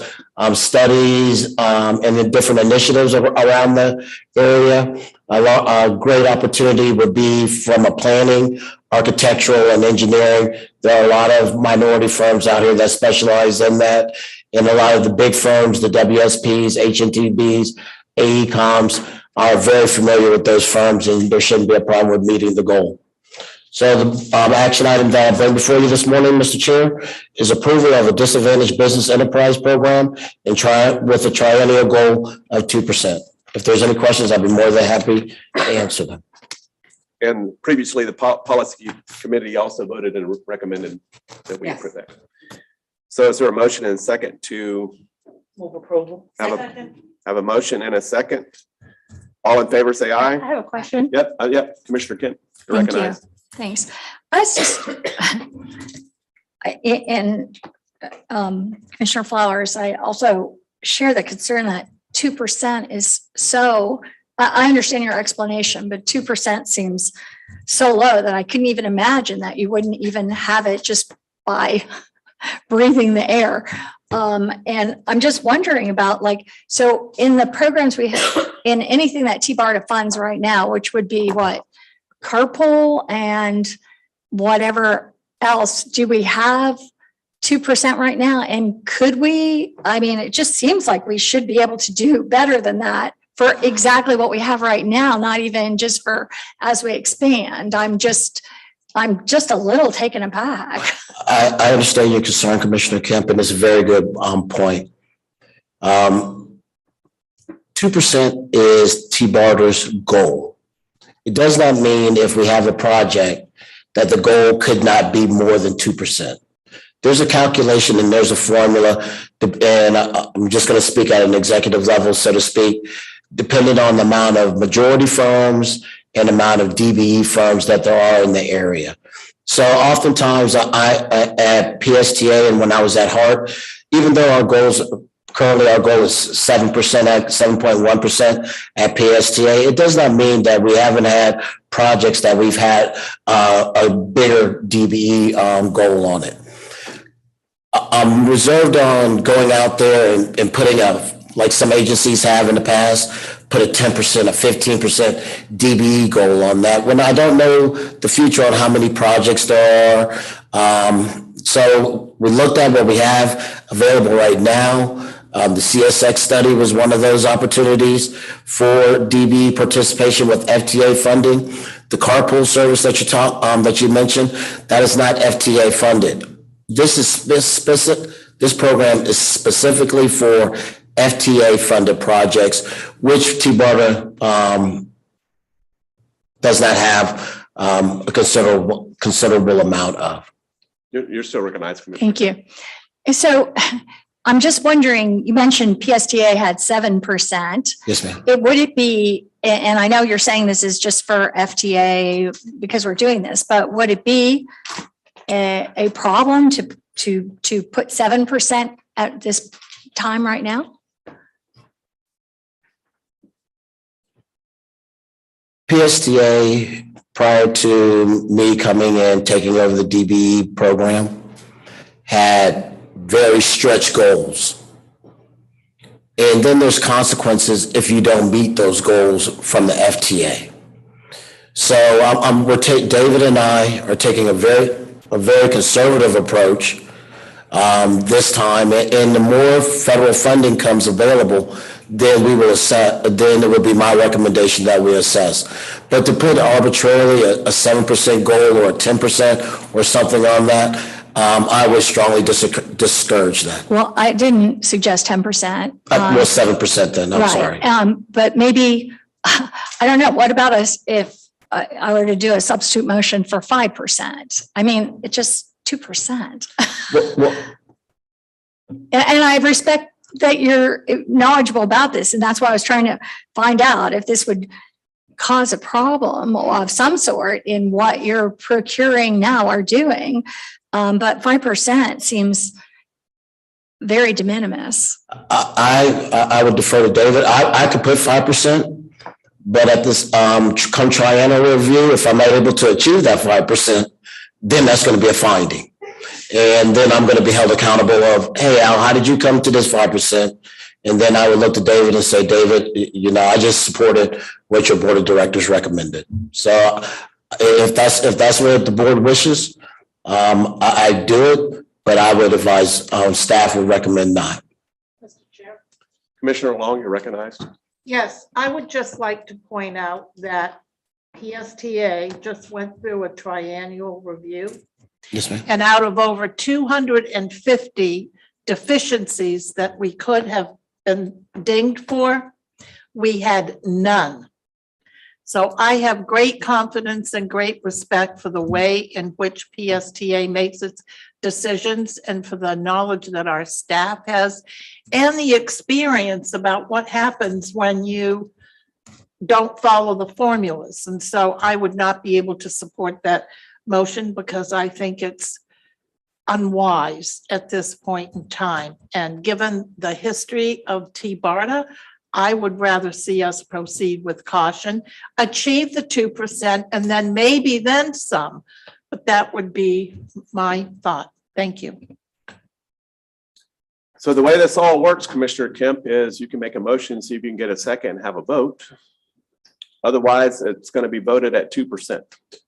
studies and the different initiatives around the area, a great opportunity would be from a planning, architectural, and engineering. There are a lot of minority firms out here that specialize in that. And a lot of the big firms, the WSPs, HNTBs, AECOMs, are very familiar with those firms, and there shouldn't be a problem with meeting the goal. So the action item that I bring before you this morning, Mr. Chair, is approval of a disadvantaged business enterprise program and with a triennial goal of 2%. If there's any questions, I'd be more than happy to answer them. And previously, the policy committee also voted and recommended that we approve that. So is there a motion and a second to Move approval. have a motion and a second? All in favor, say aye. I have a question. Yep, yep. Commissioner Kent, you're Thank you. recognized. Thanks. I was just, Commissioner Flowers, I also share the concern that 2% is so, I understand your explanation, but 2% seems so low that I couldn't even imagine that you wouldn't even have it just by breathing the air. And I'm just wondering about so in the programs we have, in anything that TBARTA funds right now, which would be what? Carpool and whatever else, do we have 2% right now? And could we, it just seems like we should be able to do better than that for exactly what we have right now, not even just for as we expand. I'm just a little taken aback. I understand your concern, Commissioner Kemp, and it's a very good point. 2% is TBARTA's goal. It does not mean if we have a project that the goal could not be more than 2%. There's a calculation and there's a formula, and I'm just going to speak at an executive level, so to speak, depending on the amount of majority firms and amount of DBE firms that there are in the area. So oftentimes I at PSTA and when I was at HART, even though our goal is 7% at 7.1% at PSTA, it does not mean that we haven't had projects that we've had a bigger DBE goal on it. I'm reserved on going out there and putting like some agencies have in the past, put a 10%, a 15% DBE goal on that, when I don't know the future on how many projects there are. So we looked at what we have available right now. The CSX study was one of those opportunities for DBE participation with FTA funding. The carpool service that you mentioned, that is not FTA funded. This program is specifically for FTA funded projects, which TBARTA does not have a considerable amount of. You're still recognized, Commissioner. Thank you. So I'm just wondering, you mentioned PSTA had 7%. Yes, ma'am. Would it be, and I know you're saying this is just for FTA because we're doing this, but would it be a problem to put 7% at this time right now? PSTA, prior to me coming in, taking over the DBE program, had very stretched goals. And then there's consequences if you don't meet those goals from the FTA. So David and I are taking a very conservative approach this time. And the more federal funding comes available, then we will assess. Then it would be my recommendation that we assess. But to put arbitrarily a 7% goal or a 10% or something on that, I would strongly discourage that. Well, I didn't suggest 10%. Well, 7% then, I'm right. sorry. But maybe, I don't know, what about us if I were to do a substitute motion for 5%? It's just 2%. And I respect that you're knowledgeable about this, and that's why I was trying to find out if this would cause a problem of some sort in what you're procuring now or doing. But 5% seems very de minimis. I would defer to David. I could put 5%, but at this come triennial review, if I'm not able to achieve that 5%, then that's going to be a finding. And then I'm going to be held accountable of, hey, Al, how did you come to this 5%? And then I would look to David and say, David, I just supported what your board of directors recommended. So if that's what the board wishes, I do it, but I would advise staff would recommend not. Mr. Chair. Commissioner Long, you're recognized. Yes, I would just like to point out that PSTA just went through a triennial review. Yes, ma'am. And out of over 250 deficiencies that we could have been dinged for, we had none. So I have great confidence and great respect for the way in which PSTA makes its decisions and for the knowledge that our staff has and the experience about what happens when you don't follow the formulas. And so I would not be able to support that motion because I think it's unwise at this point in time. And given the history of TBARTA, I would rather see us proceed with caution, achieve the 2%, and then maybe then some. But that would be my thought. Thank you. So the way this all works, Commissioner Kemp, is you can make a motion, see if you can get a second and have a vote. Otherwise, it's going to be voted at 2%.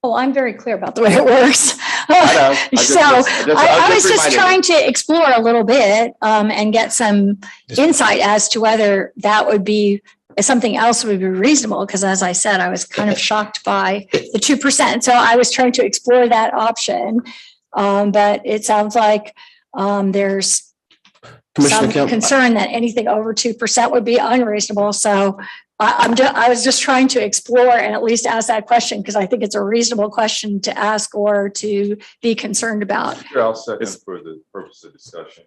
Oh, I'm very clear about the way it works. I know. So I was just trying to explore a little bit and get some insight as to whether that would be something else would be reasonable. Because as I said, I was kind of shocked by the 2%. So I was trying to explore that option. But it sounds like there's some concern that anything over 2% would be unreasonable. So I was just trying to explore and at least ask that question because I think it's a reasonable question to ask or to be concerned about. Sure, I'll second for the purpose of discussion.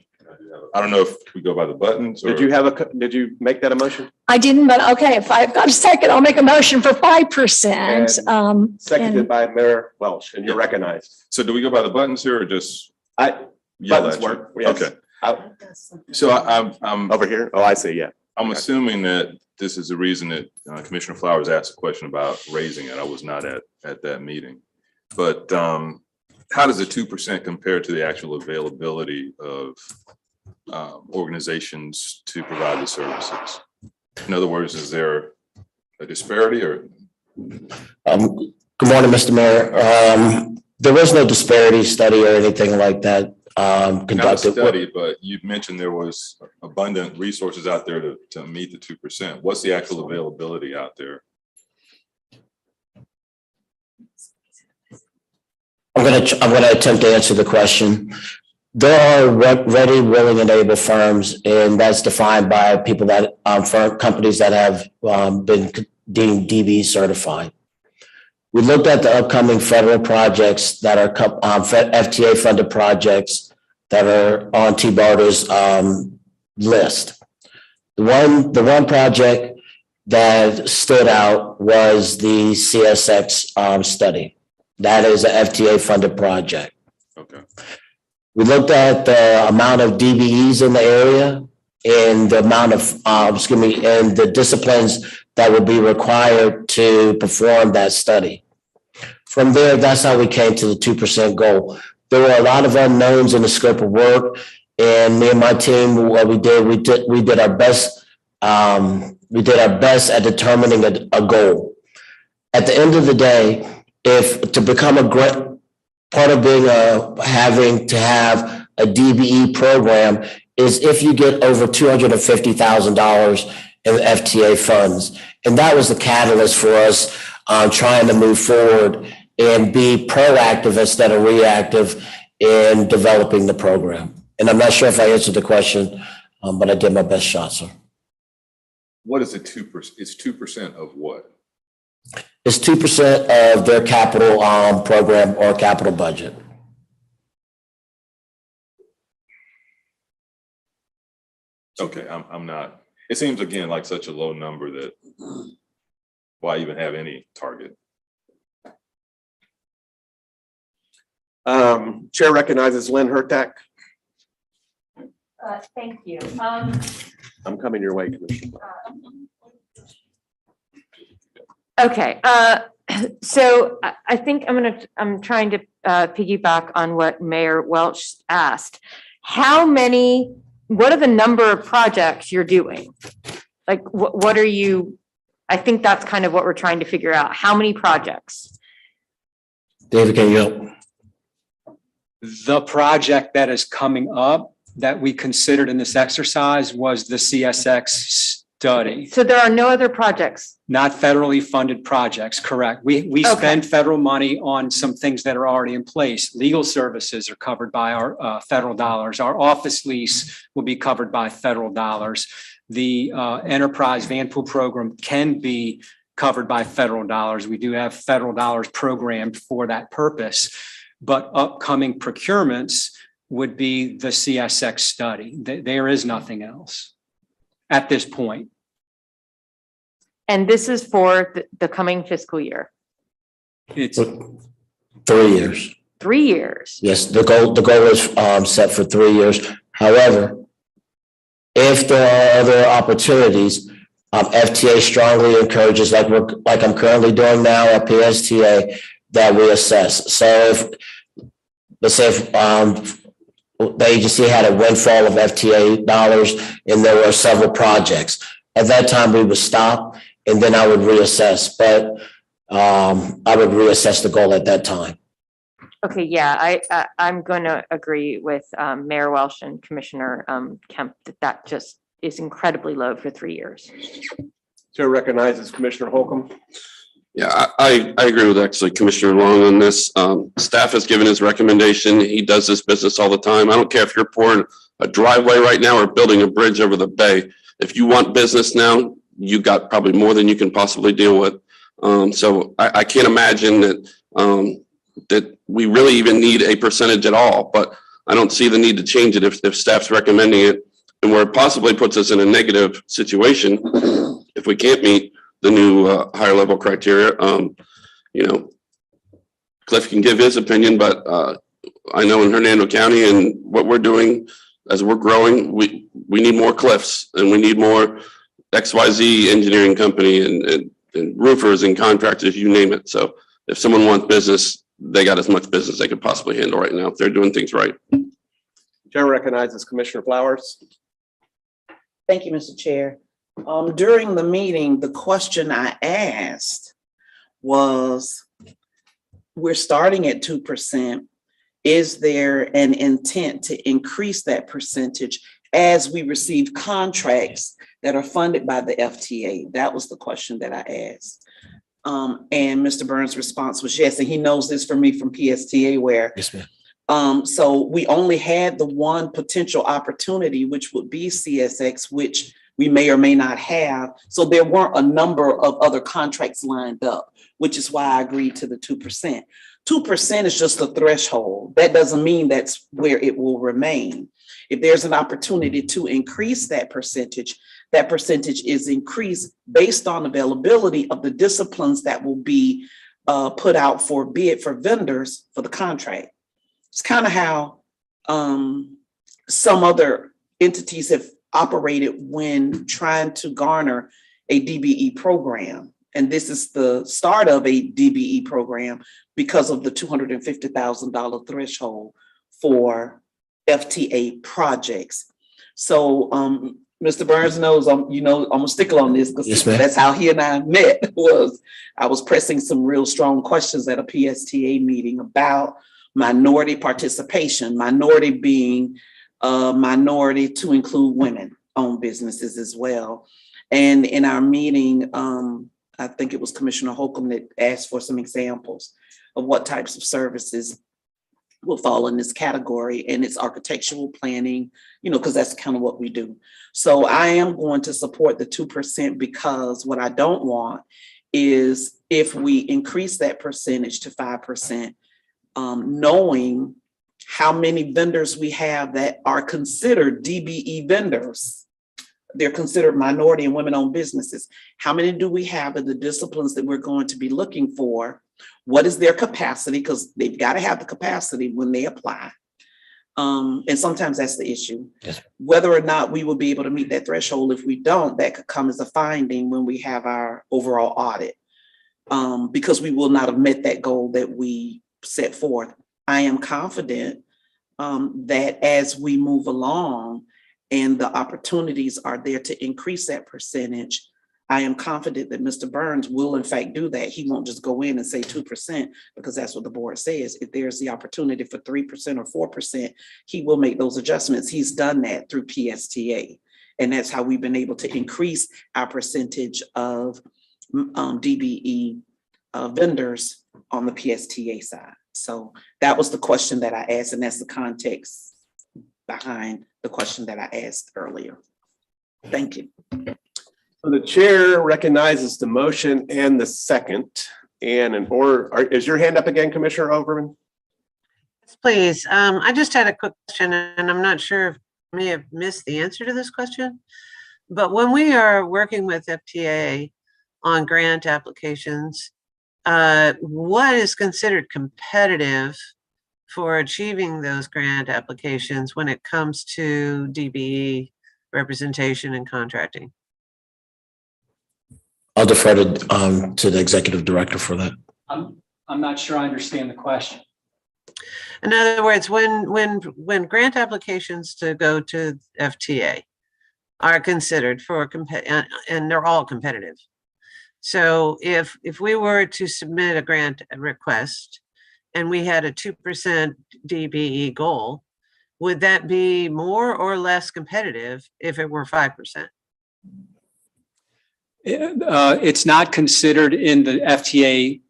I don't know if we go by the buttons or. Did you make that a motion? I didn't, but okay, if I've got a second, I'll make a motion for 5%. Seconded by Mayor Welch, and you're recognized. So do we go by the buttons here or just? Buttons work. Yes. Okay. So I'm over here. Oh, I see. Yeah. I'm assuming that this is the reason that Commissioner Flowers asked a question about raising it. I was not at that meeting. But how does the 2% compare to the actual availability of organizations to provide the services? In other words, is there a disparity or? Good morning, Mr. Mayor. There was no disparity study or anything like that conducted. Not a study, but you mentioned there was abundant resources out there to meet the 2%. What's the actual availability out there? I'm going to attempt to answer the question. There are ready, willing, and able firms, and that's defined by people that for companies that have been deemed DB certified. We looked at the upcoming federal projects that are FTA funded projects that are on TBARTA's list. The one project that stood out was the CSX study. That is an FTA funded project. Okay. We looked at the amount of DBEs in the area and the amount of, and the disciplines that would be required to perform that study. From there, that's how we came to the 2% goal. There were a lot of unknowns in the scope of work, and me and my team, what we did our best. We did our best at determining a goal. At the end of the day, if to become a great part of being having to have a DBE program is if you get over $250,000 in FTA funds. And that was the catalyst for us trying to move forward and be proactive instead of reactive in developing the program. And I'm not sure if I answered the question, but I did my best shot, sir. What is the 2%? It's 2% of what? It's 2% of their capital program or capital budget. Okay, I'm not. It seems again like such a low number that why even have any target? Chair recognizes Lynn Hurtak. Thank you. I'm coming your way, Commissioner. Okay, so I think I'm trying to piggyback on what Mayor Welch asked. What are the number of projects you're doing? Like, what are you, I think that's kind of what we're trying to figure out. How many projects? David, can you help? The project that is coming up that we considered in this exercise was the CSX study. So there are no other projects? Not federally funded projects, correct. We spend federal money on some things that are already in place. Legal services are covered by our federal dollars. Our office lease will be covered by federal dollars. The enterprise van pool program can be covered by federal dollars. We do have federal dollars programmed for that purpose, but upcoming procurements would be the CSX study. There is nothing else at this point. And this is for the coming fiscal year? It's 3 years. 3 years? Yes, the goal is set for 3 years. However, if there are other opportunities, FTA strongly encourages, like I'm currently doing now at PSTA, that we assess. So if, let's say if the agency had a windfall of FTA dollars and there were several projects, at that time we would stop and then I would reassess. But I would reassess the goal at that time. Okay, yeah, I'm going to agree with Mayor Welch and Commissioner Kemp that just is incredibly low for 3 years. Chair recognizes Commissioner Holcomb. Yeah, I agree with actually Commissioner Long on this. Staff has given his recommendation. He does this business all the time. I don't care if you're pouring a driveway right now or building a bridge over the bay. If you want business now, you got probably more than you can possibly deal with. So I can't imagine that we really even need a percentage at all, but I don't see the need to change it if staff's recommending it, and where it possibly puts us in a negative situation if we can't meet the new higher level criteria. Cliff can give his opinion, but I know in Hernando County and what we're doing as we're growing, we need more Cliffs and we need more XYZ engineering company and roofers and contractors, you name it. So if someone wants business, they got as much business they could possibly handle right now if they're doing things right. Chair recognizes Commissioner Flowers. Thank you, Mr. Chair. During the meeting, the question I asked was, we're starting at 2%. Is there an intent to increase that percentage as we receive contracts that are funded by the FTA? That was the question that I asked. And Mr. Burns' response was yes, and he knows this from me from PSTA where. Yes, ma'am. So we only had the one potential opportunity, which would be CSX, which we may or may not have. So there weren't a number of other contracts lined up, which is why I agreed to the 2%. 2% is just a threshold. That doesn't mean that's where it will remain. If there's an opportunity to increase that percentage is increased based on availability of the disciplines that will be put out for bid for vendors for the contract. It's kind of how some other entities have operated when trying to garner a DBE program. And this is the start of a DBE program because of the $250,000 threshold for FTA projects. So Mr. Burns knows I'm a stickler on this because that's how he and I met. I was pressing some real strong questions at a PSTA meeting about minority participation, minority being minority to include women-owned businesses as well. And in our meeting, I think it was Commissioner Holcomb that asked for some examples of what types of services will fall in this category, and it's architectural planning, because that's kind of what we do. So I am going to support the 2% because what I don't want is if we increase that percentage to 5%, knowing how many vendors we have that are considered DBE vendors, they're considered minority and women-owned businesses. How many do we have of the disciplines that we're going to be looking for? What is their capacity? Because they've got to have the capacity when they apply. And sometimes that's the issue. Yes. Whether or not we will be able to meet that threshold. If we don't, that could come as a finding when we have our overall audit. Because we will not have met that goal that we set forth. I am confident that as we move along and the opportunities are there to increase that percentage, I am confident that Mr. Burns will in fact do that. He won't just go in and say 2% because that's what the board says. If there's the opportunity for 3% or 4%, he will make those adjustments. He's done that through PSTA. And that's how we've been able to increase our percentage of DBE vendors on the PSTA side. So that was the question that I asked, and that's the context behind the question that I asked earlier. Thank you. So the chair recognizes the motion and the second. And is your hand up again, Commissioner Overman? Please, I just had a quick question, and I'm not sure if I may have missed the answer to this question. But when we are working with FTA on grant applications, what is considered competitive for achieving those grant applications when it comes to DBE representation and contracting? I'll defer to the executive director for that. I'm not sure I understand the question. In other words, when grant applications to go to FTA are considered for and they're all competitive. So if we were to submit a grant request and we had a 2% DBE goal, would that be more or less competitive if it were 5%? It's not considered in the FTA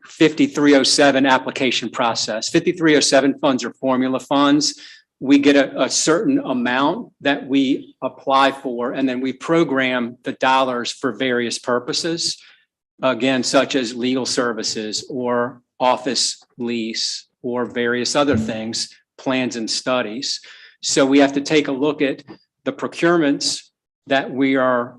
5307 application process. 5307 funds are formula funds. We get a certain amount that we apply for, and then we program the dollars for various purposes, again, such as legal services or office lease or various other things, plans and studies. So we have to take a look at the procurements that we are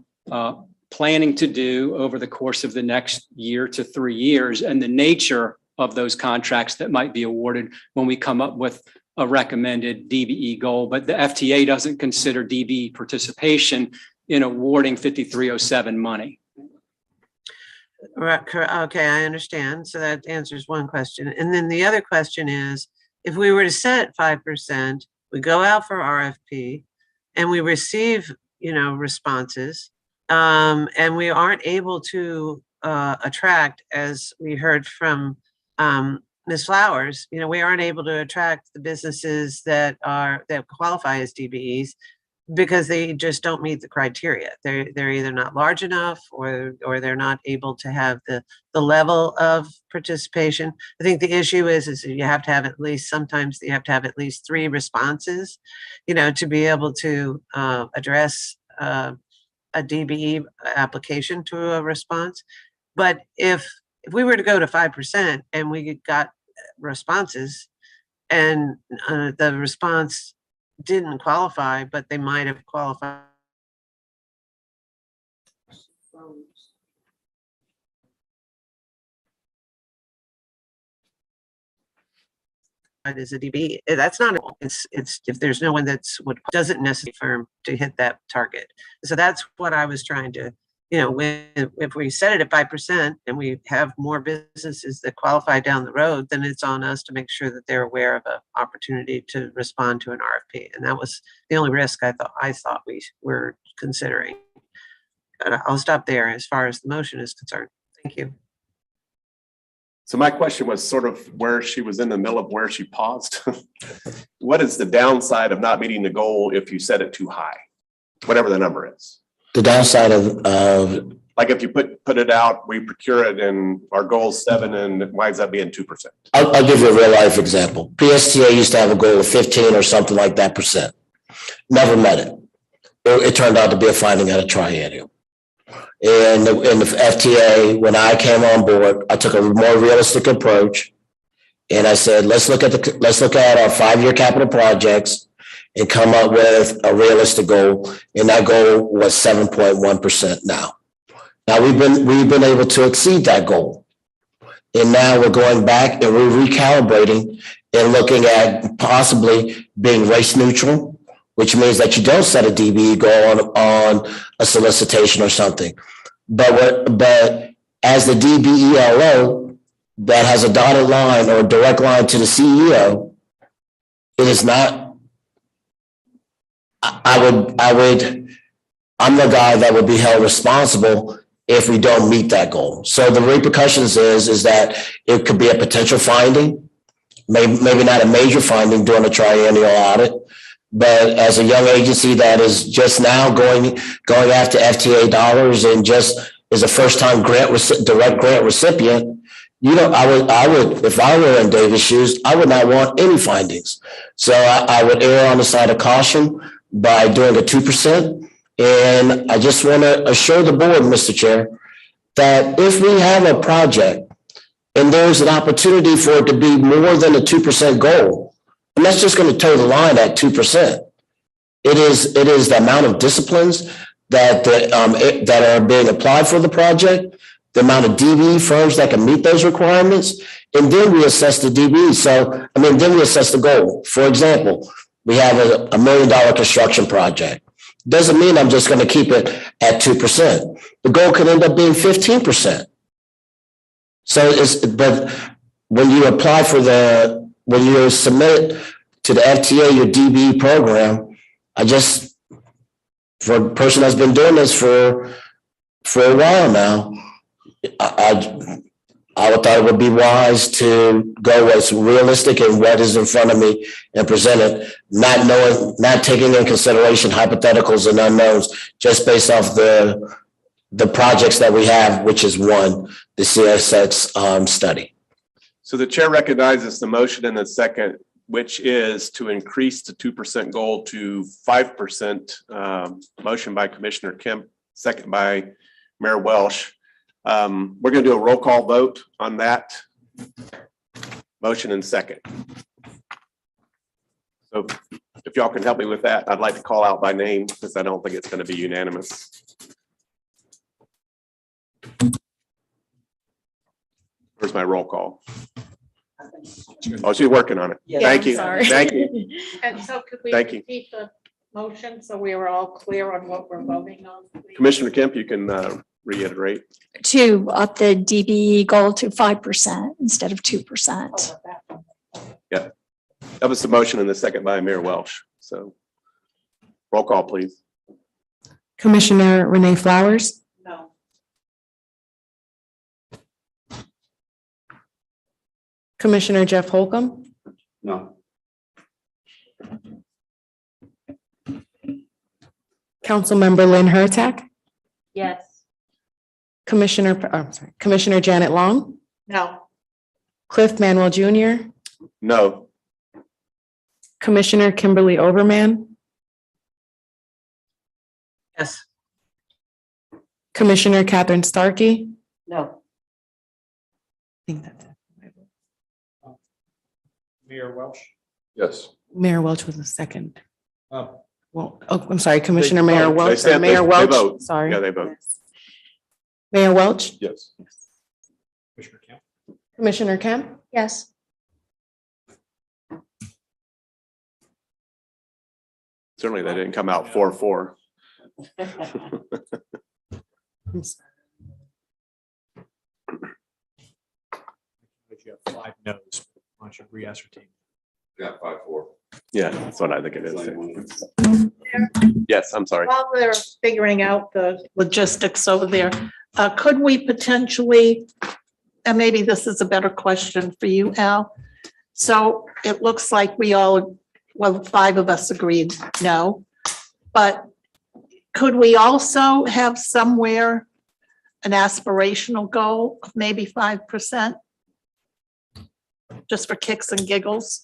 planning to do over the course of the next year to 3 years and the nature of those contracts that might be awarded when we come up with a recommended DBE goal. But the FTA doesn't consider DBE participation in awarding 5307 money. Right, okay, I understand. So that answers one question. And then the other question is, if we were to set 5%, we go out for RFP and we receive, responses, and we aren't able to attract, as we heard from Ms. Flowers, we aren't able to attract the businesses that qualify as DBEs because they just don't meet the criteria. They're either not large enough or they're not able to have the level of participation. I think the issue is you have to have sometimes you have to have at least 3 responses, to be able to address a DBE application to a response. But if we were to go to 5% and we got responses and the response didn't qualify, but they might have qualified as a DBE, that's not, it's if there's no one doesn't necessarily firm to hit that target. So that's what I was trying to, if we set it at 5% and we have more businesses that qualify down the road, then it's on us to make sure that they're aware of an opportunity to respond to an RFP. And that was the only risk I thought we were considering. But I'll stop there as far as the motion is concerned. Thank you. So my question was sort of where she was in the middle of where she paused. What is the downside of not meeting the goal if you set it too high, whatever the number is? The downside of like if you put it out, we procure it and our goal is 7 and it winds up being 2%. I'll give you a real life example. PSTA used to have a goal of 15 or something like that %. Never met it. It turned out to be a finding at a triennial. In the FTA, when I came on board, I took a more realistic approach, and I said, let's look at our 5-year capital projects and come up with a realistic goal. And that goal was 7.1% now. Now we've been able to exceed that goal. And now we're going back and we're recalibrating and looking at possibly being race neutral, which means that you don't set a DBE goal on a solicitation or something. But as the DBELO that has a dotted line or a direct line to the CEO, it is not, I'm the guy that would be held responsible if we don't meet that goal. So the repercussions is that it could be a potential finding, maybe not a major finding during a triennial audit, but as a young agency that is just now going after FTA dollars and just is a first-time direct grant recipient, I would, if I were in David's shoes, I would not want any findings. So I would err on the side of caution by doing a 2%. And I just want to assure the board, Mr. Chair, that if we have a project and there's an opportunity for it to be more than a 2% goal, and that's just going to toe the line at 2%. It is the amount of disciplines that are being applied for the project, the amount of DBE firms that can meet those requirements, and then we assess the DBE. So, then we assess the goal. For example, we have a $1 million construction project. Doesn't mean I'm just going to keep it at 2%. The goal could end up being 15%. So but when you apply when you submit to the FTA your DBE program, for a person that's been doing this for a while now, I would thought it would be wise to go what's realistic and what is in front of me and present it, not taking in consideration hypotheticals and unknowns, just based off the projects that we have, which is one, the CSX study. So the chair recognizes the motion in the second, which is to increase the 2% goal to 5%. Motion by Commissioner Kemp, second by Mayor Welsh. We're going to do a roll call vote on that motion and second. So if y'all can help me with that, I'd like to call out by name because I don't think it's going to be unanimous. Where's my roll call? Oh, she's working on it. Yeah, Thank you. sorry. Thank you. And so could we Thank you. repeat the motion so we were all clear on what we're voting on? Please? Commissioner Kemp, you can reiterate. To up the DBE goal to 5% instead of 2%. Yeah, that was the motion in the second by Mayor Welsh. So roll call, please. Commissioner Renee Flowers, No. Commissioner Jeff Holcomb, No. Councilmember Lynn Hurtak, Yes. Commissioner Janet Long, No. Cliff Manuel Jr., No. Commissioner Kimberly Overman, Yes. Commissioner Catherine Starkey. No. I think that's it. Mayor Welsh. Yes. Mayor Welch was the second. Oh. Well, I'm sorry, Commissioner Mayor They Welch, said or Mayor they Welch, vote. sorry. Yeah, they vote. Mayor Welch, Yes. Commissioner Kemp. Commissioner Kemp, Yes. Certainly that didn't come out 4-4. I'm sorry. You have 5 no's. Why don't you re-ascertain? Got 5-4. Yeah, that's what I think it is. Yes, I'm sorry. While they're figuring out the logistics over there, could we potentially, and maybe this is a better question for you, Al. So it looks like we all, well, 5 of us agreed no, but could we also have somewhere an aspirational goal of maybe 5%? Just for kicks and giggles?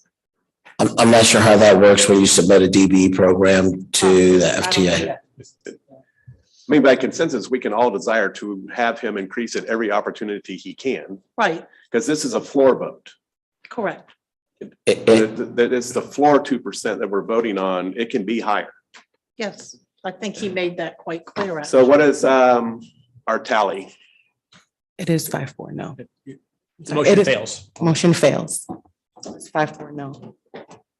I'm not sure how that works when you submit a DBE program to the FTA. I mean, by consensus, we can all desire to have him increase it every opportunity he can, Right, because this is a floor vote. correct. That it's the floor 2% that we're voting on. It can be higher. Yes, I think he made that quite clear. So what is our tally? It is 5-4, no. The motion It is- fails. Motion fails. It's 5-4, no.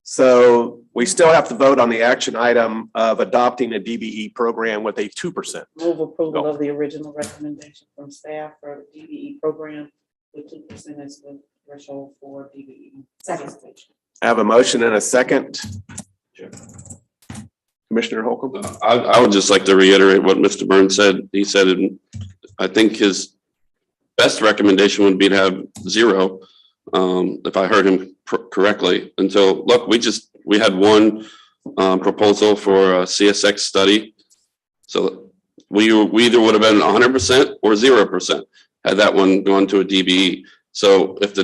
So we still have to vote on the action item of adopting a DBE program with a 2%. Move approval of the original recommendation from staff for the DBE program with 2% as the threshold for DBE. Second. I have a motion and a second. Commissioner Holcomb? I would just like to reiterate what Mr. Burns said. He said, I think his best recommendation would be to have 0, if I heard him correctly, until, look, we had one proposal for a CSX study. So we either would have been 100% or 0% had that one gone to a DBE. So if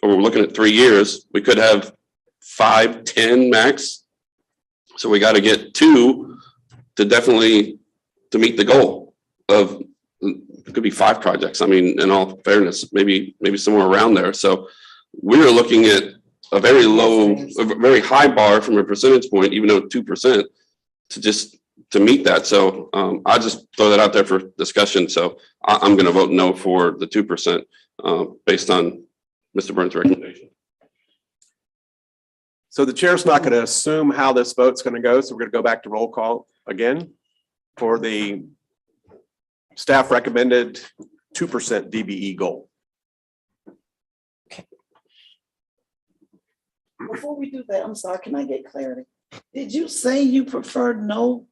we're looking at 3 years, we could have 5, 10 max. So we got to get 2 to definitely to meet the goal of, it could be 5 projects. I mean, in all fairness, maybe somewhere around there. So we're looking at a very low, a very high bar from a percentage point, even though 2% to meet that. So I'll just throw that out there for discussion. So I'm going to vote no for the 2% based on Mr. Burns' recommendation. So the chair's not going to assume how this vote's going to go. So we're going to go back to roll call again for the staff recommended 2% DBE goal. Before we do that, I'm sorry, can I get clarity? Did you say you prefer no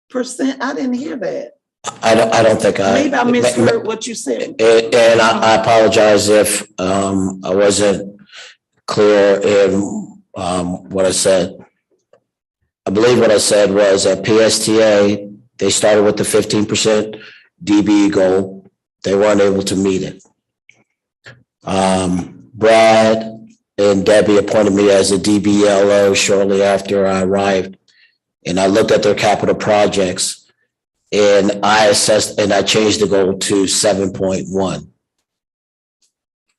percent? I didn't hear that. I don't think Maybe I misheard what you said. And I apologize if I wasn't clear in what I said. I believe what I said was at PSTA, they started with the 15% DBE goal. They weren't able to meet it. Brad and Debbie appointed me as a DBLO shortly after I arrived. And I looked at their capital projects and I assessed and I changed the goal to 7.1.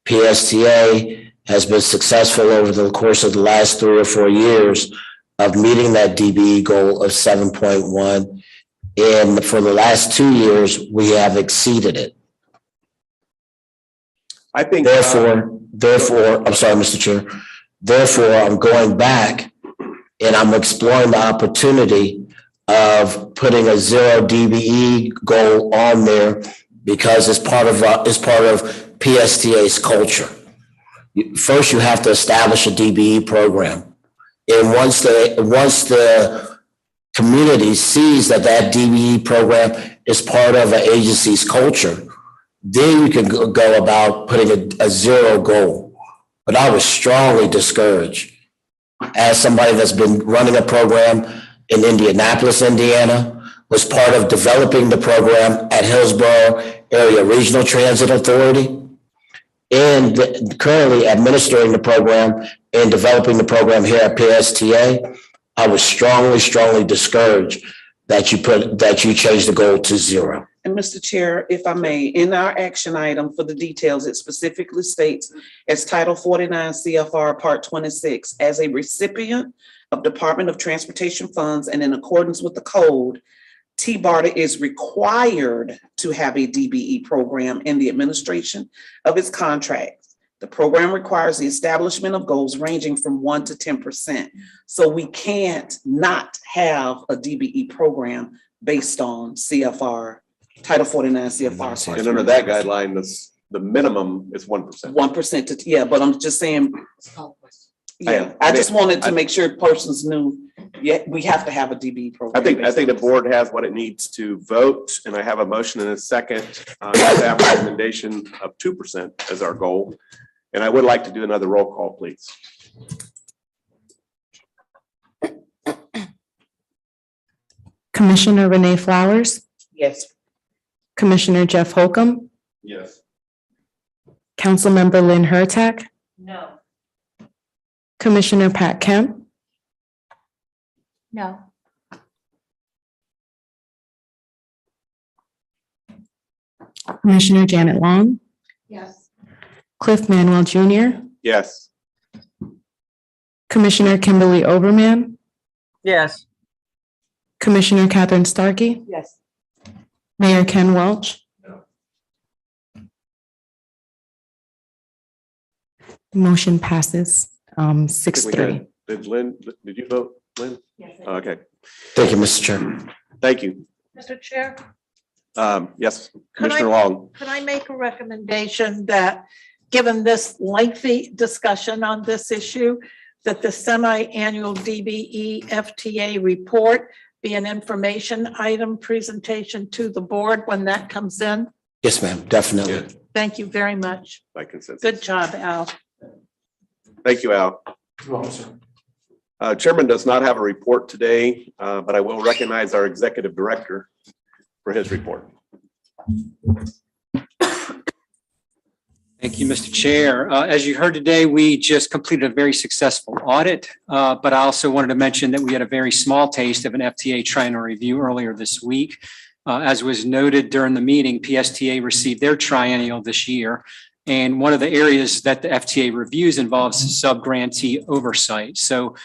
PSTA has been successful over the course of the last 3 or 4 years of meeting that DBE goal of 7.1. And for the last 2 years, we have exceeded it. I think Therefore, I'm sorry, Mr. Chair. Therefore, I'm going back and I'm exploring the opportunity of putting a 0 DBE goal on there because it's part of PSTA's culture. First, you have to establish a DBE program. And once the community sees that DBE program is part of an agency's culture, then you can go about putting a 0 goal. But I was strongly discouraged as somebody that's been running a program in Indianapolis, Indiana, was part of developing the program at Hillsborough Area Regional Transit Authority, and currently administering the program and developing the program here at PSTA. I was strongly discouraged that you changed the goal to 0. And Mr. Chair, if I may, in our action item for the details, it specifically states as Title 49 CFR Part 26, as a recipient of Department of Transportation funds and in accordance with the code, TBARTA is required to have a DBE program in the administration of its contracts. The program requires the establishment of goals ranging from 1 to 10%. So we can't not have a DBE program based on CFR, Title 49 CFR. And under that guideline, the minimum is 1%. 1% yeah, but I'm just saying, yeah, I just wanted to make sure persons knew, yeah, we have to have a DBE program. I think the board has what it needs to vote, and I have a motion and a second staff recommendation of 2% as our goal. And I would like to do another roll call, please. Commissioner Renee Flowers, Yes. Commissioner Jeff Holcomb, Yes. Councilmember Lynn Hurtak, No. Commissioner Pat Kemp, No. Commissioner Janet Long, Yes. Cliff Manuel Jr., Yes. Commissioner Kimberly Overman, Yes. Commissioner Catherine Starkey, Yes. Mayor Ken Welch. Motion passes 6-3. Did Lynn, did you vote, Lynn? Okay, Thank you, Mr. Chair. thank you. Mr. Chair, Yes, Could I- Commissioner Long. could I make a recommendation that, given this lengthy discussion on this issue, that the semi-annual DBE FTA report be an information item presentation to the board when that comes in? Yes, ma'am, definitely. Thank you very much. By consensus. Good job, Al. Thank you, Al. Chairman does not have a report today, but I will recognize our executive director for his report. Thank you, Mr. Chair. As you heard today, we just completed a very successful audit, but I also wanted to mention that we had a very small taste of an FTA triennial review earlier this week. As was noted during the meeting, PSTA received their triennial this year. And one of the areas that the FTA reviews involves sub-grantee oversight. So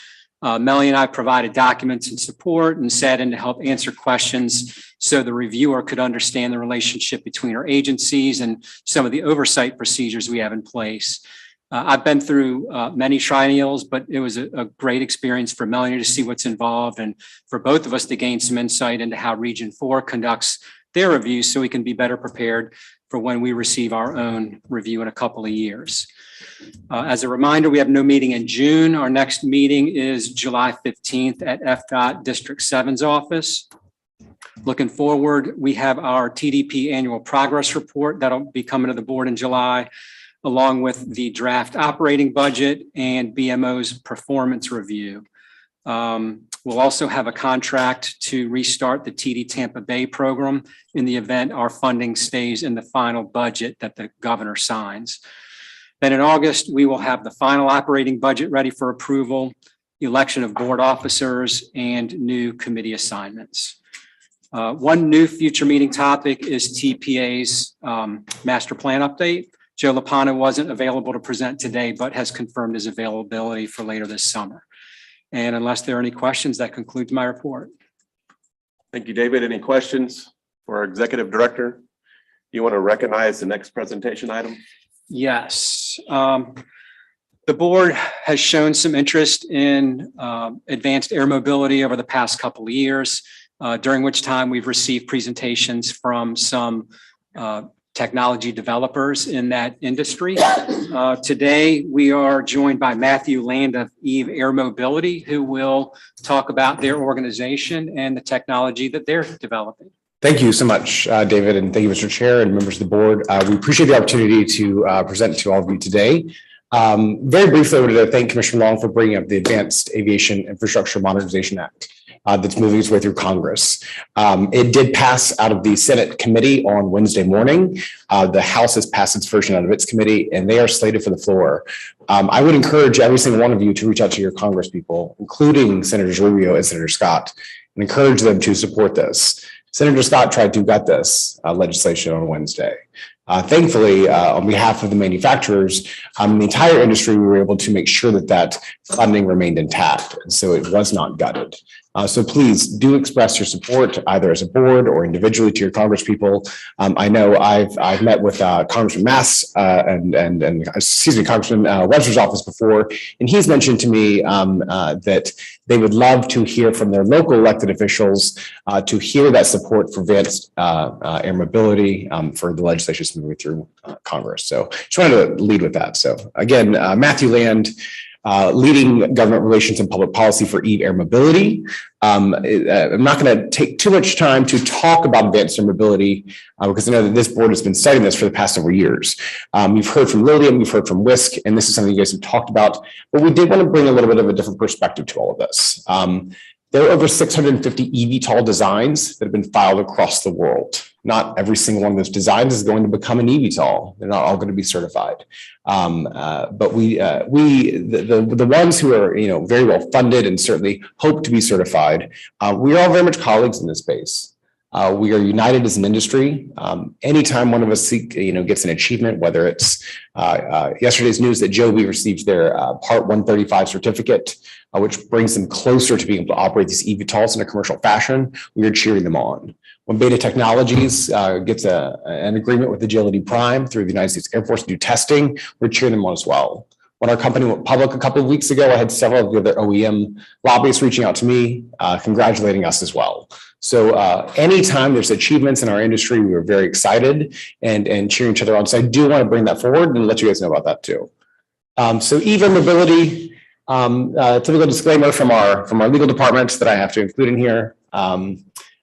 Melanie and I provided documents and support and sat in to help answer questions so the reviewer could understand the relationship between our agencies and some of the oversight procedures we have in place. I've been through many triennials, but it was a great experience for Melanie to see what's involved and for both of us to gain some insight into how Region 4 conducts their reviews so we can be better prepared for when we receive our own review in a couple of years. As a reminder, we have no meeting in June. Our next meeting is July 15th at FDOT District 7's office. Looking forward, we have our TDP annual progress report that'll be coming to the board in July, along with the draft operating budget and BMO's performance review. We'll also have a contract to restart the TD Tampa Bay program in the event our funding stays in the final budget that the governor signs. Then in August, we will have the final operating budget ready for approval, the election of board officers, and new committee assignments. One new future meeting topic is TPA's master plan update. Joe Lapana wasn't available to present today, but has confirmed his availability for later this summer. And unless there are any questions, that concludes my report. Thank you, David. Any questions for our executive director? You want to recognize the next presentation item? Yes. The board has shown some interest in advanced air mobility over the past couple of years, during which time we've received presentations from some technology developers in that industry. Today, we are joined by Matthew Land of Eve Air Mobility, who will talk about their organization and the technology that they're developing. Thank you so much, David, and thank you, Mr. Chair and members of the board. We appreciate the opportunity to present to all of you today. Very briefly, I wanted to thank Commissioner Long for bringing up the Advanced Aviation Infrastructure Modernization Act that's moving its way through Congress. It did pass out of the Senate committee on Wednesday morning. The House has passed its version out of its committee, and they are slated for the floor. I would encourage every single one of you to reach out to your Congress people, including Senators Rubio and Senator Scott, and encourage them to support this. Senator Scott tried to gut this legislation on Wednesday. Thankfully, on behalf of the manufacturers, the entire industry, we were able to make sure that that funding remained intact. And so it was not gutted. So please do express your support either as a board or individually to your Congress people. I know I've met with Congressman Mass and Congressman Webster's office before, and he's mentioned to me that they would love to hear from their local elected officials to hear that support for advanced air mobility for the legislation moving through Congress. So just wanted to lead with that. So again, Matthew Land, leading government relations and public policy for Eve Air Mobility. I'm not going to take too much time to talk about advanced air mobility because I know that this board has been studying this for the past several years. You've heard from Lillian, you've heard from Whisk, and this is something you guys have talked about, but we did want to bring a little bit of a different perspective to all of this. There are over 650 eVTOL designs that have been filed across the world. Not every single one of those designs is going to become an eVTOL. They're not all going to be certified. But the ones who are very well funded and certainly hope to be certified, we are all very much colleagues in this space. We are united as an industry. Anytime one of us gets an achievement, whether it's yesterday's news that Joby received their Part 135 certificate, which brings them closer to being able to operate these eVTOLs in a commercial fashion, we are cheering them on. When Beta Technologies gets an agreement with Agility Prime through the United States Air Force to do testing, we're cheering them on as well. When our company went public a couple of weeks ago, I had several of the other OEM lobbyists reaching out to me, congratulating us as well. So anytime there's achievements in our industry, we were very excited and cheering each other on. So I do want to bring that forward and let you guys know about that too. So EVA mobility, typical disclaimer from our legal department that I have to include in here. Today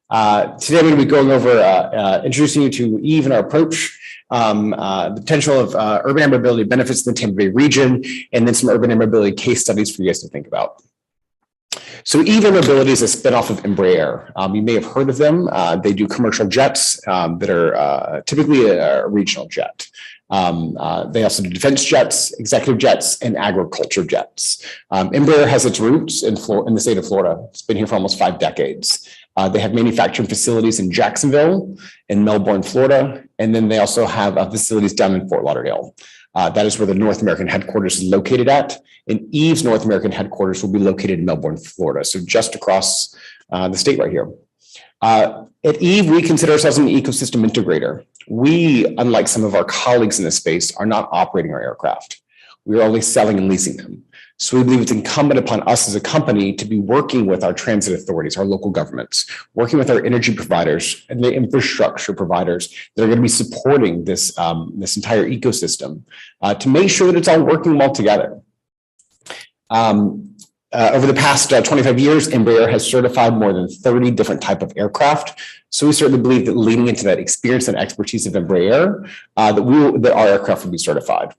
I'm going to be going over introducing you to EVE and our approach, the potential of urban air mobility benefits in the Tampa Bay region, and then some urban air mobility case studies for you guys to think about. So EVA Mobility is a spinoff of Embraer. You may have heard of them. They do commercial jets that are typically a regional jet. They also do defense jets, executive jets, and agriculture jets. Embraer has its roots in the state of Florida. It's been here for almost 5 decades. They have manufacturing facilities in Jacksonville and Melbourne, Florida, and then they also have facilities down in Fort Lauderdale. That is where the North American headquarters is located at, and EVE's North American headquarters will be located in Melbourne, Florida, so just across the state right here. At EVE, we consider ourselves an ecosystem integrator. We, unlike some of our colleagues in this space, are not operating our aircraft. We are only selling and leasing them. So we believe it's incumbent upon us as a company to be working with our transit authorities, our local governments, working with our energy providers and the infrastructure providers that are going to be supporting this, this entire ecosystem to make sure that it's all working well together. Over the past 25 years, Embraer has certified more than 30 different types of aircraft. So we certainly believe that leading into that experience and expertise of Embraer, that our aircraft will be certified.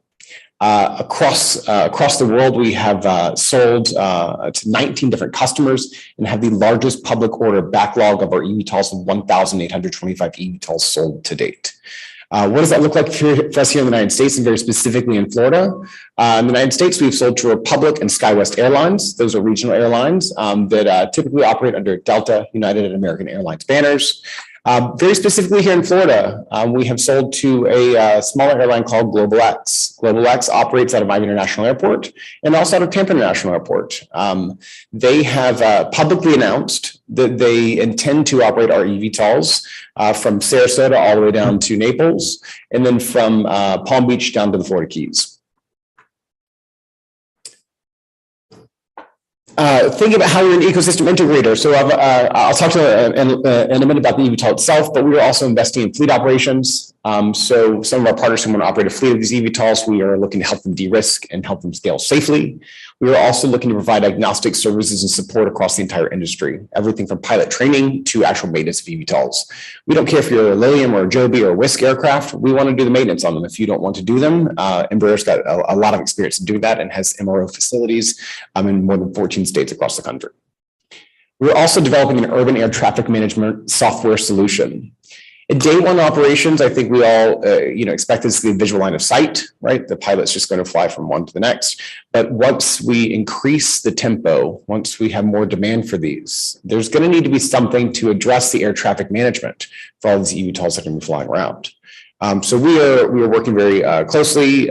Across the world, we have sold to 19 different customers and have the largest public order backlog of our eVTOLs of 1,825 eVTOLs sold to date. What does that look like for us here in the United States and very specifically in Florida? In the United States, we've sold to Republic and SkyWest Airlines. Those are regional airlines that typically operate under Delta, United, and American Airlines banners. Very specifically here in Florida, we have sold to a smaller airline called Global X. Global X operates out of Miami International Airport and also out of Tampa International Airport. They have publicly announced that they intend to operate our eVTOLs from Sarasota all the way down to Naples, and then from Palm Beach down to the Florida Keys. Thinking about how we're an ecosystem integrator. So I'll talk to you in a minute about the eVTOL itself, but we are also investing in fleet operations. So some of our partners who want to operate a fleet of these eVTOLs, we are looking to help them de-risk and help them scale safely. We are also looking to provide agnostic services and support across the entire industry, everything from pilot training to actual maintenance of eVTOLs. We don't care if you're a Lilium or a Joby or a Wisk aircraft. We want to do the maintenance on them. If you don't want to do them, Embraer's got a lot of experience in doing that and has MRO facilities in more than 14 states across the country. We're also developing an urban air traffic management software solution. At day one operations, I think we all, expect this to be a visual line of sight, right? The pilot's just going to fly from one to the next. But once we increase the tempo, once we have more demand for these, there's going to need to be something to address the air traffic management for all these eVTOLs that are going to be flying around. So we are working very closely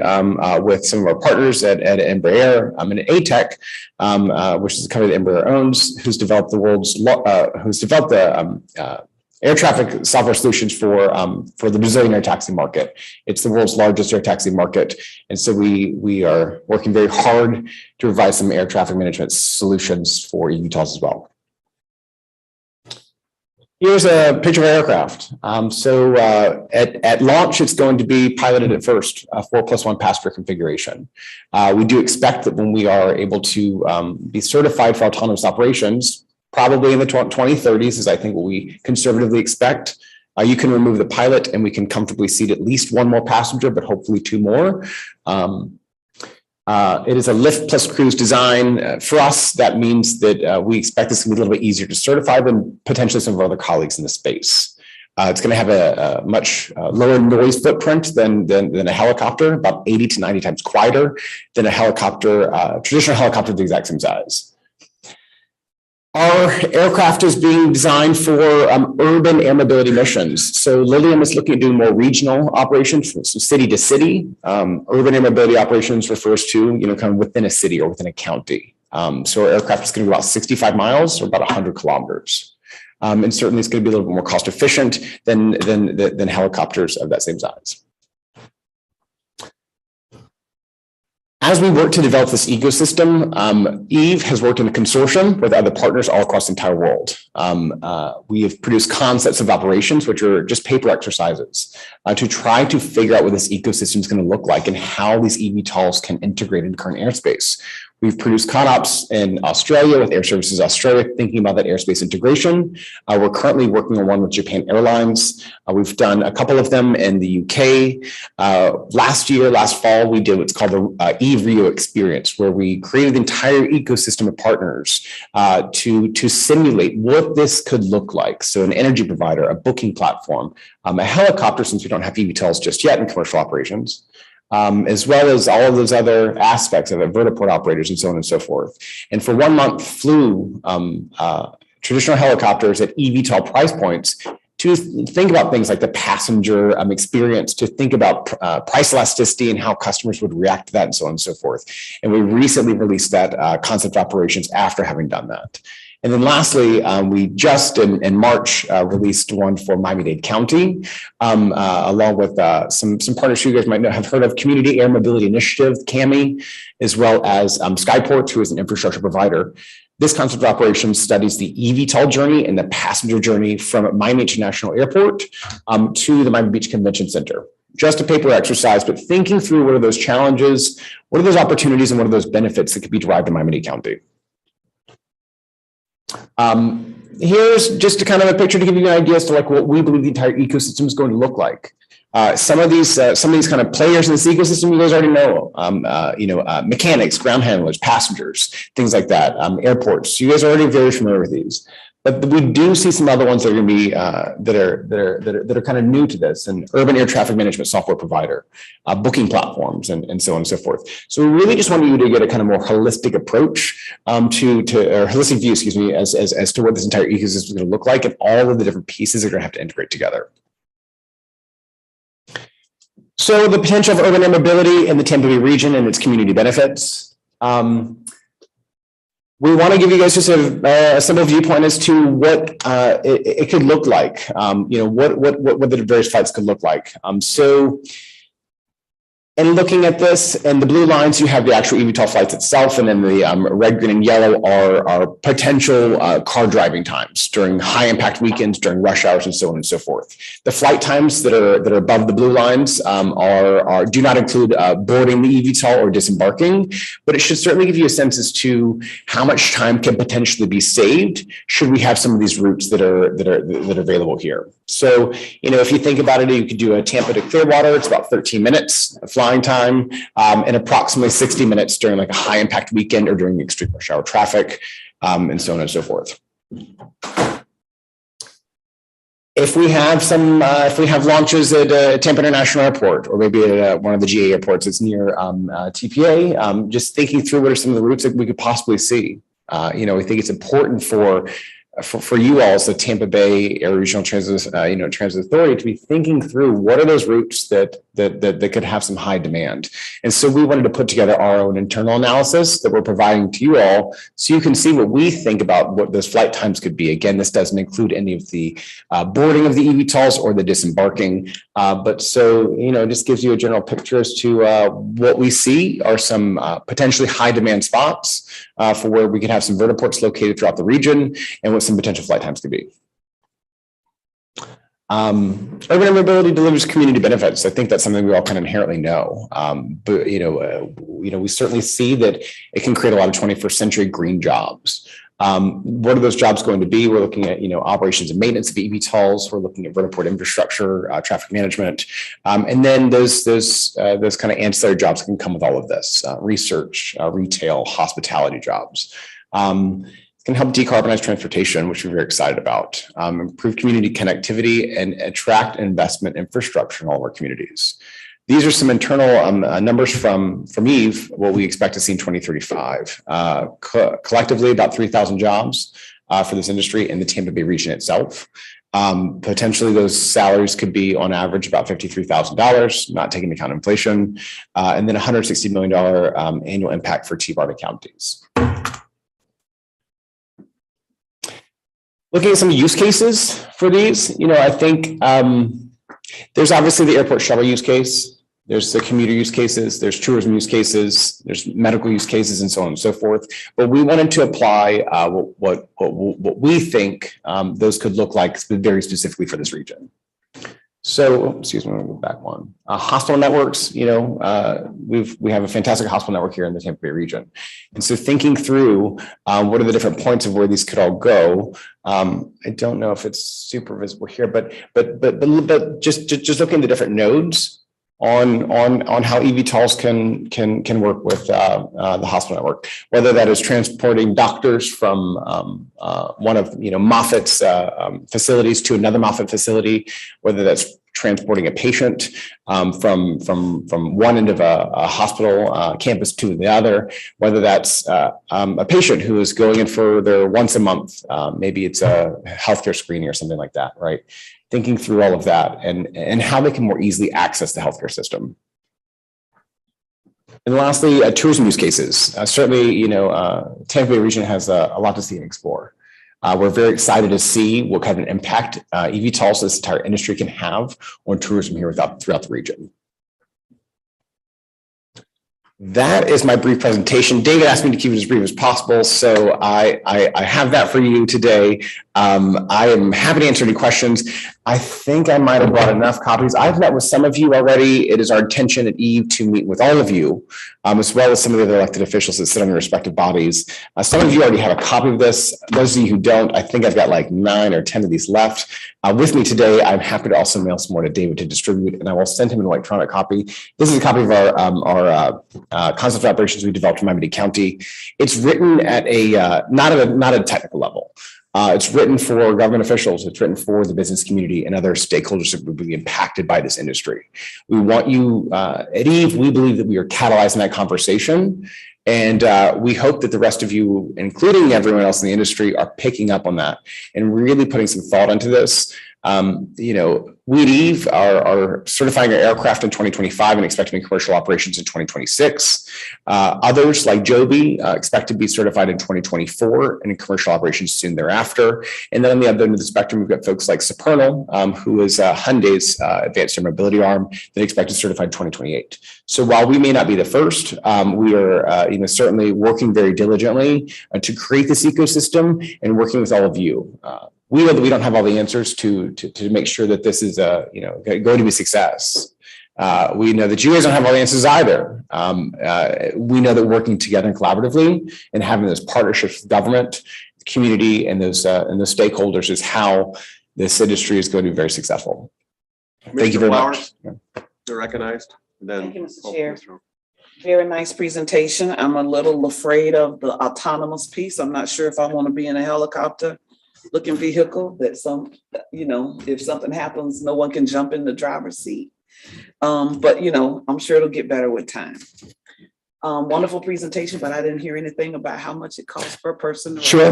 with some of our partners at Embraer and at ATEC, which is a company that Embraer owns, who's developed the air traffic software solutions for the Brazilian air taxi market. It's the world's largest air taxi market. And so we are working very hard to provide some air traffic management solutions for eVTOLs as well. Here's a picture of our aircraft. At launch, it's going to be piloted at first, a 4+1 passenger configuration. We do expect that when we are able to be certified for autonomous operations, probably in the 2030s is I think what we conservatively expect. You can remove the pilot and we can comfortably seat at least one more passenger, but hopefully 2 more. It is a lift plus cruise design. For us, that means that we expect this to be a little bit easier to certify than potentially some of our other colleagues in the space. It's going to have a much lower noise footprint than a helicopter, about 80 to 90 times quieter than a helicopter, traditional helicopter of the exact same size. Our aircraft is being designed for urban air mobility missions. So Lilium is looking at doing more regional operations, from city to city. Urban air mobility operations refers to, kind of within a city or within a county. So our aircraft is going to be about 65 miles or about 100 kilometers. And certainly it's going to be a little bit more cost efficient than helicopters of that same size. As we work to develop this ecosystem, Eve has worked in a consortium with other partners all across the entire world. We have produced concepts of operations, which are just paper exercises, to try to figure out what this ecosystem is going to look like and how these eVTOLs can integrate into current airspace. We've produced ConOps in Australia with Air Services Australia, thinking about that airspace integration. We're currently working on one with Japan Airlines. We've done a couple of them in the UK. Last fall, we did what's called the Eve Rio experience, where we created the entire ecosystem of partners to simulate what this could look like. So an energy provider, a booking platform, a helicopter, since we don't have eVTOLs just yet in commercial operations, as well as all of those other aspects of it, vertiport operators and so on and so forth. And for 1 month flew traditional helicopters at eVTOL price points to think about things like the passenger experience, to think about price elasticity and how customers would react to that and so on and so forth. And we recently released that concept operations after having done that. And then lastly, we just in March released one for Miami-Dade County, along with some partners you guys might have heard of, Community Air Mobility Initiative, CAMI, as well as Skyport, who is an infrastructure provider. This concept of operations studies the eVTOL journey and the passenger journey from Miami International Airport to the Miami Beach Convention Center. Just a paper exercise, but thinking through what are those challenges, what are those opportunities, and what are those benefits that could be derived in Miami-Dade County. Here's just a kind of a picture to give you an idea as to like what we believe the entire ecosystem is going to look like. Some of these kind of players in this ecosystem you guys already know. Mechanics, ground handlers, passengers, things like that. Airports. You guys are already very familiar with these. But we do see some other ones that are going to be that are kind of new to this, and urban air traffic management software provider, booking platforms, and so on and so forth. So we really just want you to get a kind of more holistic approach or holistic view, excuse me, as to what this entire ecosystem is going to look like, and all of the different pieces are going to have to integrate together. So the potential of urban air mobility in the Tampa Bay region and its community benefits. We want to give you guys just a simple viewpoint as to what it could look like. What the various flights could look like. And looking at this, and the blue lines, you have the actual eVTOL flights itself, and then the red, green, and yellow are potential car driving times during high impact weekends, during rush hours, and so on and so forth. The flight times that are above the blue lines do not include boarding the eVTOL or disembarking, but it should certainly give you a sense as to how much time can potentially be saved should we have some of these routes that are available here. So, if you think about it, you could do a Tampa to Clearwater. It's about 13 minutes flying time, and approximately 60 minutes during like a high impact weekend or during extreme rush hour traffic, and so on and so forth. If we have launches at Tampa International Airport, or maybe at one of the GA airports that's near TPA, just thinking through what are some of the routes that we could possibly see. We think it's important for you all as the Tampa Bay Area Regional Transit, Transit Authority, to be thinking through what are those routes that could have some high demand. And so we wanted to put together our own internal analysis that we're providing to you all, so you can see what we think about what those flight times could be. Again, this doesn't include any of the boarding of the eVTOLs or the disembarking, but so just gives you a general picture as to what we see are some potentially high demand spots for where we could have some vertiports located throughout the region, and what some potential flight times could be. Urban air mobility delivers community benefits. I think that's something we all kind of inherently know. But we certainly see that it can create a lot of 21st century green jobs. What are those jobs going to be? We're looking at operations and maintenance of eVTOLs. We're looking at vertiport infrastructure, traffic management, and then those kind of ancillary jobs can come with all of this: research, retail, hospitality jobs. Can help decarbonize transportation, which we're very excited about, improve community connectivity, and attract investment infrastructure in all of our communities. These are some internal numbers from Eve, what we expect to see in 2035. Collectively, about 3,000 jobs. for this industry in the Tampa Bay region itself. Potentially those salaries could be on average about $53,000, not taking into account inflation, and then $160 million annual impact for TBARTA counties. Looking at some use cases for these, I think there's obviously the airport shuttle use case. There's the commuter use cases, there's tourism use cases, there's medical use cases, and so on and so forth. But we wanted to apply what we think those could look like very specifically for this region. So, excuse me, I'm going to go back one. Hospital networks, we have a fantastic hospital network here in the Tampa Bay region. And so thinking through what are the different points of where these could all go. I don't know if it's super visible here, but just looking at the different nodes on how eVTOLs can work with the hospital network, whether that is transporting doctors from one of Moffitt's facilities to another Moffitt facility, whether that's transporting a patient from one end of a hospital campus to the other, whether that's a patient who is going in for their once a month, maybe it's a healthcare screening or something like that, right? Thinking through all of that and how they can more easily access the healthcare system. And lastly, tourism use cases. Certainly, Tampa Bay region has a lot to see and explore. We're very excited to see what kind of an impact eVTOLs this entire industry can have on tourism here throughout the region. That is my brief presentation. David asked me to keep it as brief as possible, so I have that for you today. I am happy to answer any questions. I think I might have brought enough copies. I've met with some of you already. It is our intention at EVE to meet with all of you, as well as some of the other elected officials that sit on your respective bodies. Some of you already have a copy of this. Those of you who don't, I think I've got like 9 or 10 of these left. With me today, I'm happy to also mail some more to David to distribute, and I will send him an electronic copy. This is a copy of our concept of operations we developed in Miami-Dade County. It's written at a not at a technical level. It's written for government officials. It's written for the business community and other stakeholders that would be impacted by this industry. We want you, at EVE, we believe that we are catalyzing that conversation. And we hope that the rest of you, including everyone else in the industry, are picking up on that and really putting some thought into this. We at EVE are certifying our aircraft in 2025 and expect to be in commercial operations in 2026. Others like Joby expect to be certified in 2024 and in commercial operations soon thereafter. And then on the other end of the spectrum, we've got folks like Supernal, who is Hyundai's advanced air mobility arm that expect to certify in 2028. So while we may not be the first, we are certainly working very diligently to create this ecosystem and working with all of you. We know that we don't have all the answers to make sure that this is going to be a success. We know that you guys don't have all the answers either. We know that working together and collaboratively and having those partnerships with government, community, and those stakeholders is how this industry is going to be very successful. Thank you very much. You're recognized. Thank you, Mr. Chair. Very nice presentation. I'm a little afraid of the autonomous piece. I'm not sure if I want to be in a helicopter looking vehicle that if something happens, no one can jump in the driver's seat. But I'm sure it'll get better with time. Wonderful presentation, but I didn't hear anything about how much it costs per person. Sure.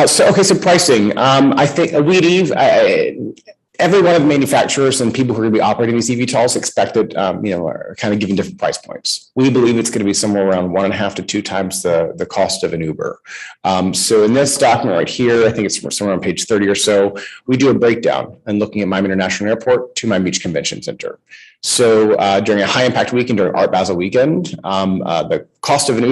So pricing. I think we at EVE, every one of the manufacturers and people who are going to be operating these eVTOLs expect that, are kind of giving different price points. We believe it's going to be somewhere around 1.5 to 2 times the cost of an Uber. So in this document right here, I think it's somewhere on page 30 or so, we do a breakdown and looking at Miami International Airport to Miami Beach Convention Center. So during a high impact weekend, during Art Basel weekend, the cost of an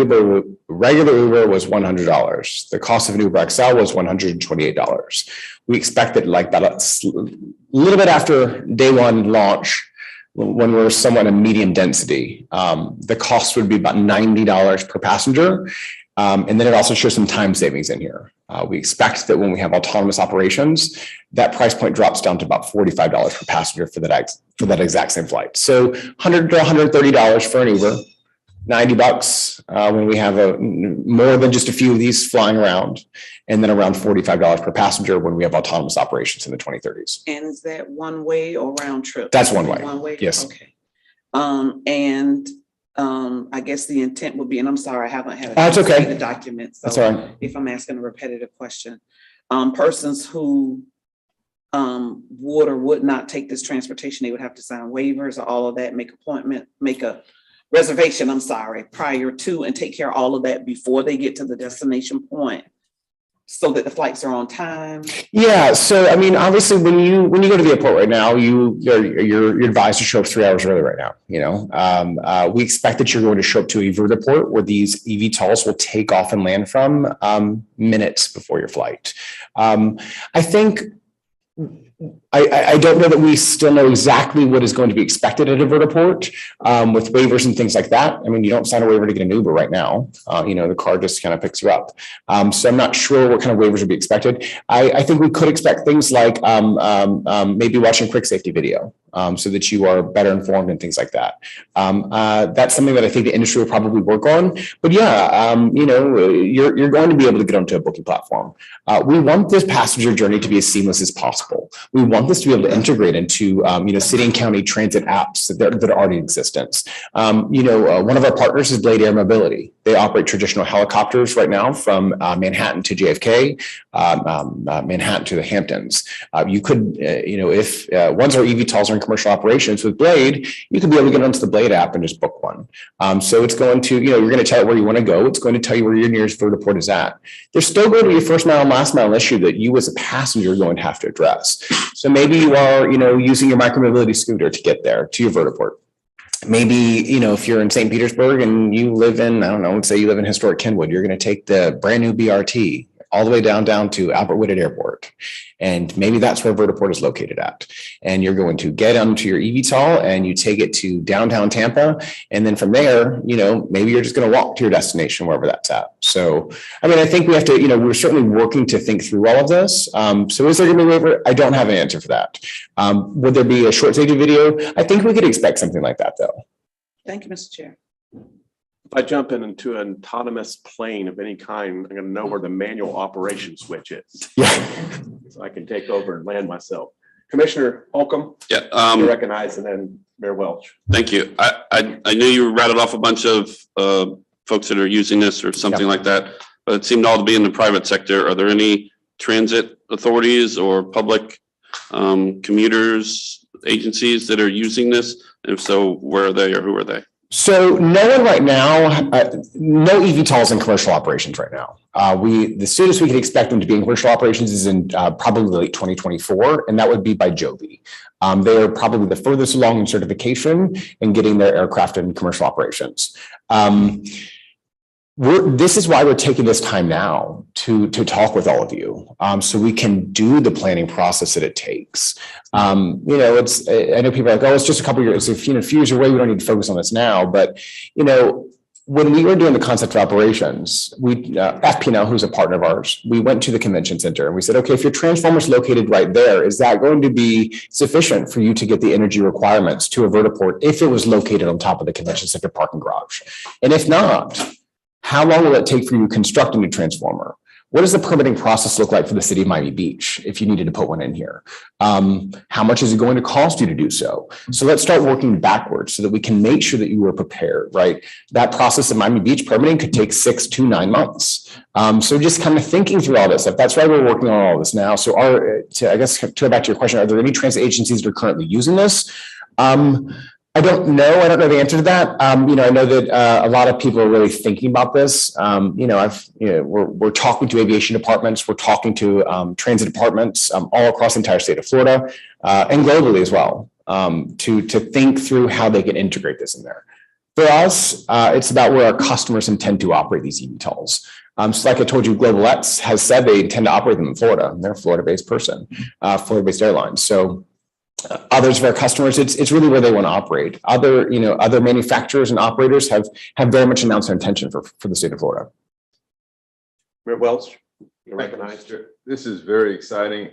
regular Uber was $100. The cost of an Uber XL was $128. We expect that like that a little bit after day one launch, when we're somewhat a medium density, the cost would be about $90 per passenger. And then it also shows some time savings in here. We expect that when we have autonomous operations, that price point drops down to about $45 per passenger for that exact same flight. So $100 to $130 for an Uber, $90 when we have more than just a few of these flying around, and then around $45 per passenger when we have autonomous operations in the 2030s. And is that one way or round trip? That's one way. One way? Yes. Okay. And I guess the intent would be, and I'm sorry, I haven't had. That's okay. The documents. That's so all right. If I'm asking a repetitive question, persons who would or would not take this transportation, they would have to sign waivers or all of that, make a reservation, I'm sorry, prior to, and take care of all of that before they get to the destination point, so that the flights are on time. Yeah, so I mean, obviously, when you go to the airport right now, you're advised to show up 3 hours early right now. We expect that you're going to show up to a vertiport where these eVTOLs will take off and land from minutes before your flight. I think. I don't know that we still know exactly what is going to be expected at a vertiport with waivers and things like that. I mean, you don't sign a waiver to get an Uber right now. The car just kind of picks you up. So I'm not sure what kind of waivers would be expected. I think we could expect things like maybe watching a quick safety video so that you are better informed and things like that. That's something that I think the industry will probably work on. But yeah, you're going to be able to get onto a booking platform. We want this passenger journey to be as seamless as possible. We want this to be able to integrate into, city and county transit apps that are already in existence. One of our partners is Blade Air Mobility. They operate traditional helicopters right now from Manhattan to JFK, Manhattan to the Hamptons. You could, if once our eVTOLs are in commercial operations with Blade, you could be able to get onto the Blade app and just book one. So it's going to, you're going to tell it where you want to go. It's going to tell you where your nearest vertiport is at. There's still going to be a first mile and last mile issue that you as a passenger are going to have to address. So maybe you are, using your micromobility scooter to get there to your vertiport. Maybe, if you're in St. Petersburg and you live in, I don't know, let's say you live in historic Kenwood, you're going to take the brand new BRT all the way down to Albert Whitted Airport. And maybe that's where vertiport is located at. And you're going to get onto your eVTOL and you take it to downtown Tampa. And then from there, maybe you're just going to walk to your destination, wherever that's at. So, I mean, I think we have to, we're certainly working to think through all of this. So is there going to be a waiver? I don't have an answer for that. Would there be a short safety video? I think we could expect something like that, though. Thank you, Mr. Chair. If I jump into an autonomous plane of any kind, I'm going to know where the manual operation switch is. Yeah. So I can take over and land myself. Commissioner Holcomb. Yeah. You recognize, and then Mayor Welch. Thank you. I knew you rattled off a bunch of folks that are using this or something like that, but it seemed all to be in the private sector. Are there any transit authorities or public commuters, agencies that are using this? And if so, where are they or who are they? So no one right now, no eVTOLs in commercial operations right now. The soonest we could expect them to be in commercial operations is in probably late 2024, and that would be by Joby. They are probably the furthest along in certification and getting their aircraft in commercial operations. This is why we're taking this time now to talk with all of you, so we can do the planning process that it takes. I know people are like, oh, it's just a couple of years. If a few years away, we don't need to focus on this now. But when we were doing the concept of operations, FPNL, who's a partner of ours, we went to the convention center and we said, okay, if your transformer's located right there, is that going to be sufficient for you to get the energy requirements to a vertiport if it was located on top of the convention center parking garage? And if not, how long will it take for you to construct a new transformer? What does the permitting process look like for the city of Miami Beach if you needed to put one in here? How much is it going to cost you to do so? So let's start working backwards so that we can make sure that you are prepared, right? That process of Miami Beach permitting could take 6 to 9 months. So just kind of thinking through all this stuff. That's why we're working on all this now. So to go back to your question, are there any transit agencies that are currently using this? I don't know. I don't know the answer to that. I know that a lot of people are really thinking about this. We're talking to aviation departments. We're talking to transit departments all across the entire state of Florida and globally as well to think through how they can integrate this in there. For us, it's about where our customers intend to operate these eVTOLs. So like I told you, Global X has said they intend to operate them in Florida. They're a Florida-based Florida-based airline. So others of our customers, it's really where they want to operate. Other manufacturers and operators have very much announced their intention for the state of Florida. Mayor Welch, you recognize. This is very exciting.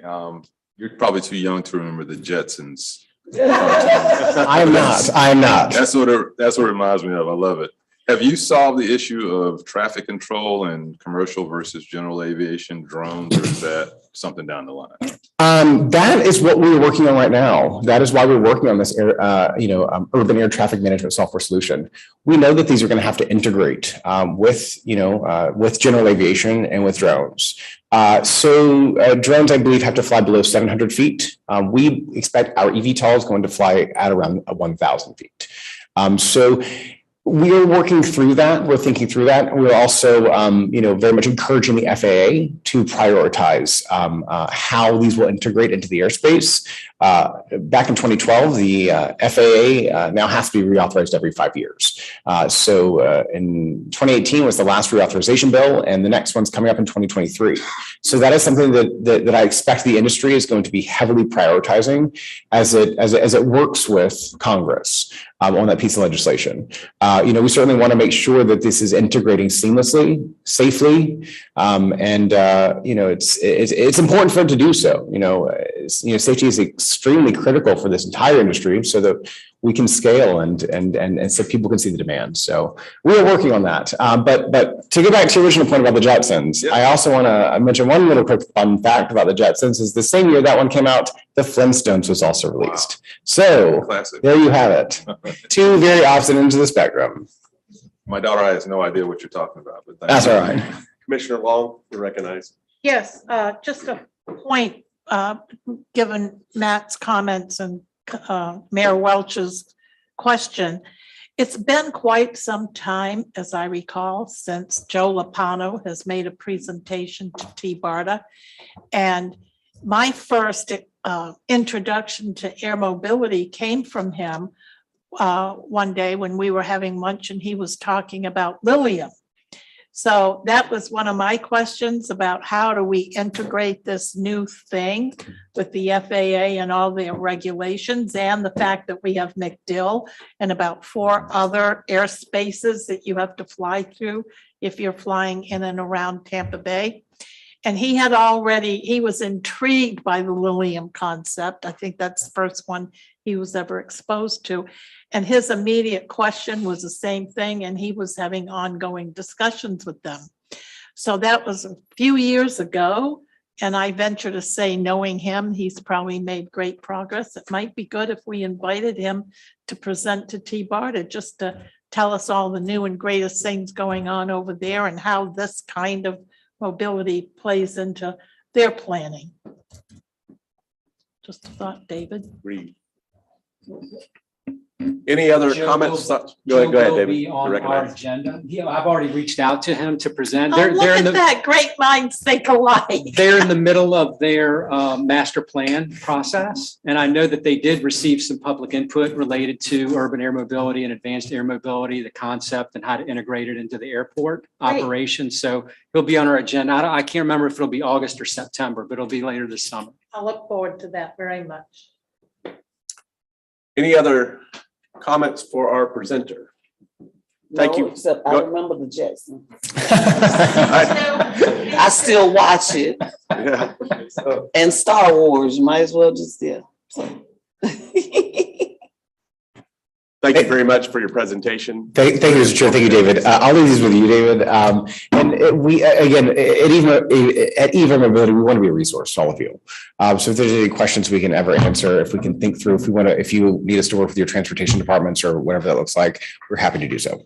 You're probably too young to remember the Jetsons. I am not. That's what it reminds me of. I love it. Have you solved the issue of traffic control and commercial versus general aviation drones, or is that something down the line? That is what we're working on right now. That is why we're working on this, urban air traffic management software solution. We know that these are going to have to integrate with general aviation and with drones. Drones, I believe, have to fly below 700 feet. We expect our eVTOL is going to fly at around 1,000 feet. So we are working through that. We're thinking through that. We're also, very much encouraging the FAA to prioritize how these will integrate into the airspace. Back in 2012, the FAA now has to be reauthorized every 5 years. In 2018 was the last reauthorization bill, and the next one's coming up in 2023. So that is something that I expect the industry is going to be heavily prioritizing as it works with Congress on that piece of legislation. We certainly want to make sure that this is integrating seamlessly, safely, it's important for it to do so. Safety is extremely critical for this entire industry, so that we can scale and so people can see the demand. So we are working on that. But to get back to your original point about the Jetsons, I also want to mention one little quick fun fact about the Jetsons is the same year that one came out, the Flintstones was also released. So Classic. there you have it. Two very opposite ends of the spectrum. My daughter has no idea what you're talking about, but That's all right. Commissioner Long, you recognize. Yes, just a point, given Matt's comments and Mayor Welch's question. It's been quite some time, as I recall, since Joe Lapano has made a presentation to TBARTA. And my first introduction to air mobility came from him one day when we were having lunch and he was talking about Lilium. So that was one of my questions about how do we integrate this new thing with the FAA and all their regulations, and the fact that we have MacDill and about 4 other airspaces that you have to fly through if you're flying in and around Tampa Bay. And he was intrigued by the Lilium concept. I think that's the first one he was ever exposed to. And his immediate question was the same thing, and he was having ongoing discussions with them. So that was a few years ago, and I venture to say, knowing him, he's probably made great progress. It might be good if we invited him to present to TBARTA, just to tell us all the new and greatest things going on over there and how this kind of mobility plays into their planning. Just a thought, David. Agreed. Any other comments? Go ahead, David. Be on our agenda. Yeah, I've already reached out to him to present. Oh, look at that, great minds think alike. They're in the middle of their master plan process. And I know that they did receive some public input related to urban air mobility and advanced air mobility, the concept and how to integrate it into the airport operation. So it'll be on our agenda. I can't remember if it'll be August or September, but it'll be later this summer. I look forward to that very much. Any other comments for our presenter? Thank you. Except I remember the Jetsons. I still watch it. Yeah. And Star Wars, you might as well just, yeah. So. Thank you very much for your presentation. Thank you, Mr. Chair. Thank you, David. I'll leave these with you, David. At EVA Mobility, we want to be a resource to all of you. So if there's any questions we can ever answer, if we can think through, if you need us to work with your transportation departments or whatever that looks like, we're happy to do so.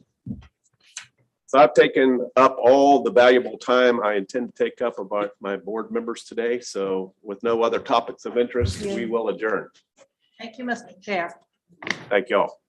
So I've taken up all the valuable time I intend to take up about my board members today. So with no other topics of interest, we will adjourn. Thank you, Mr. Chair. Thank you all.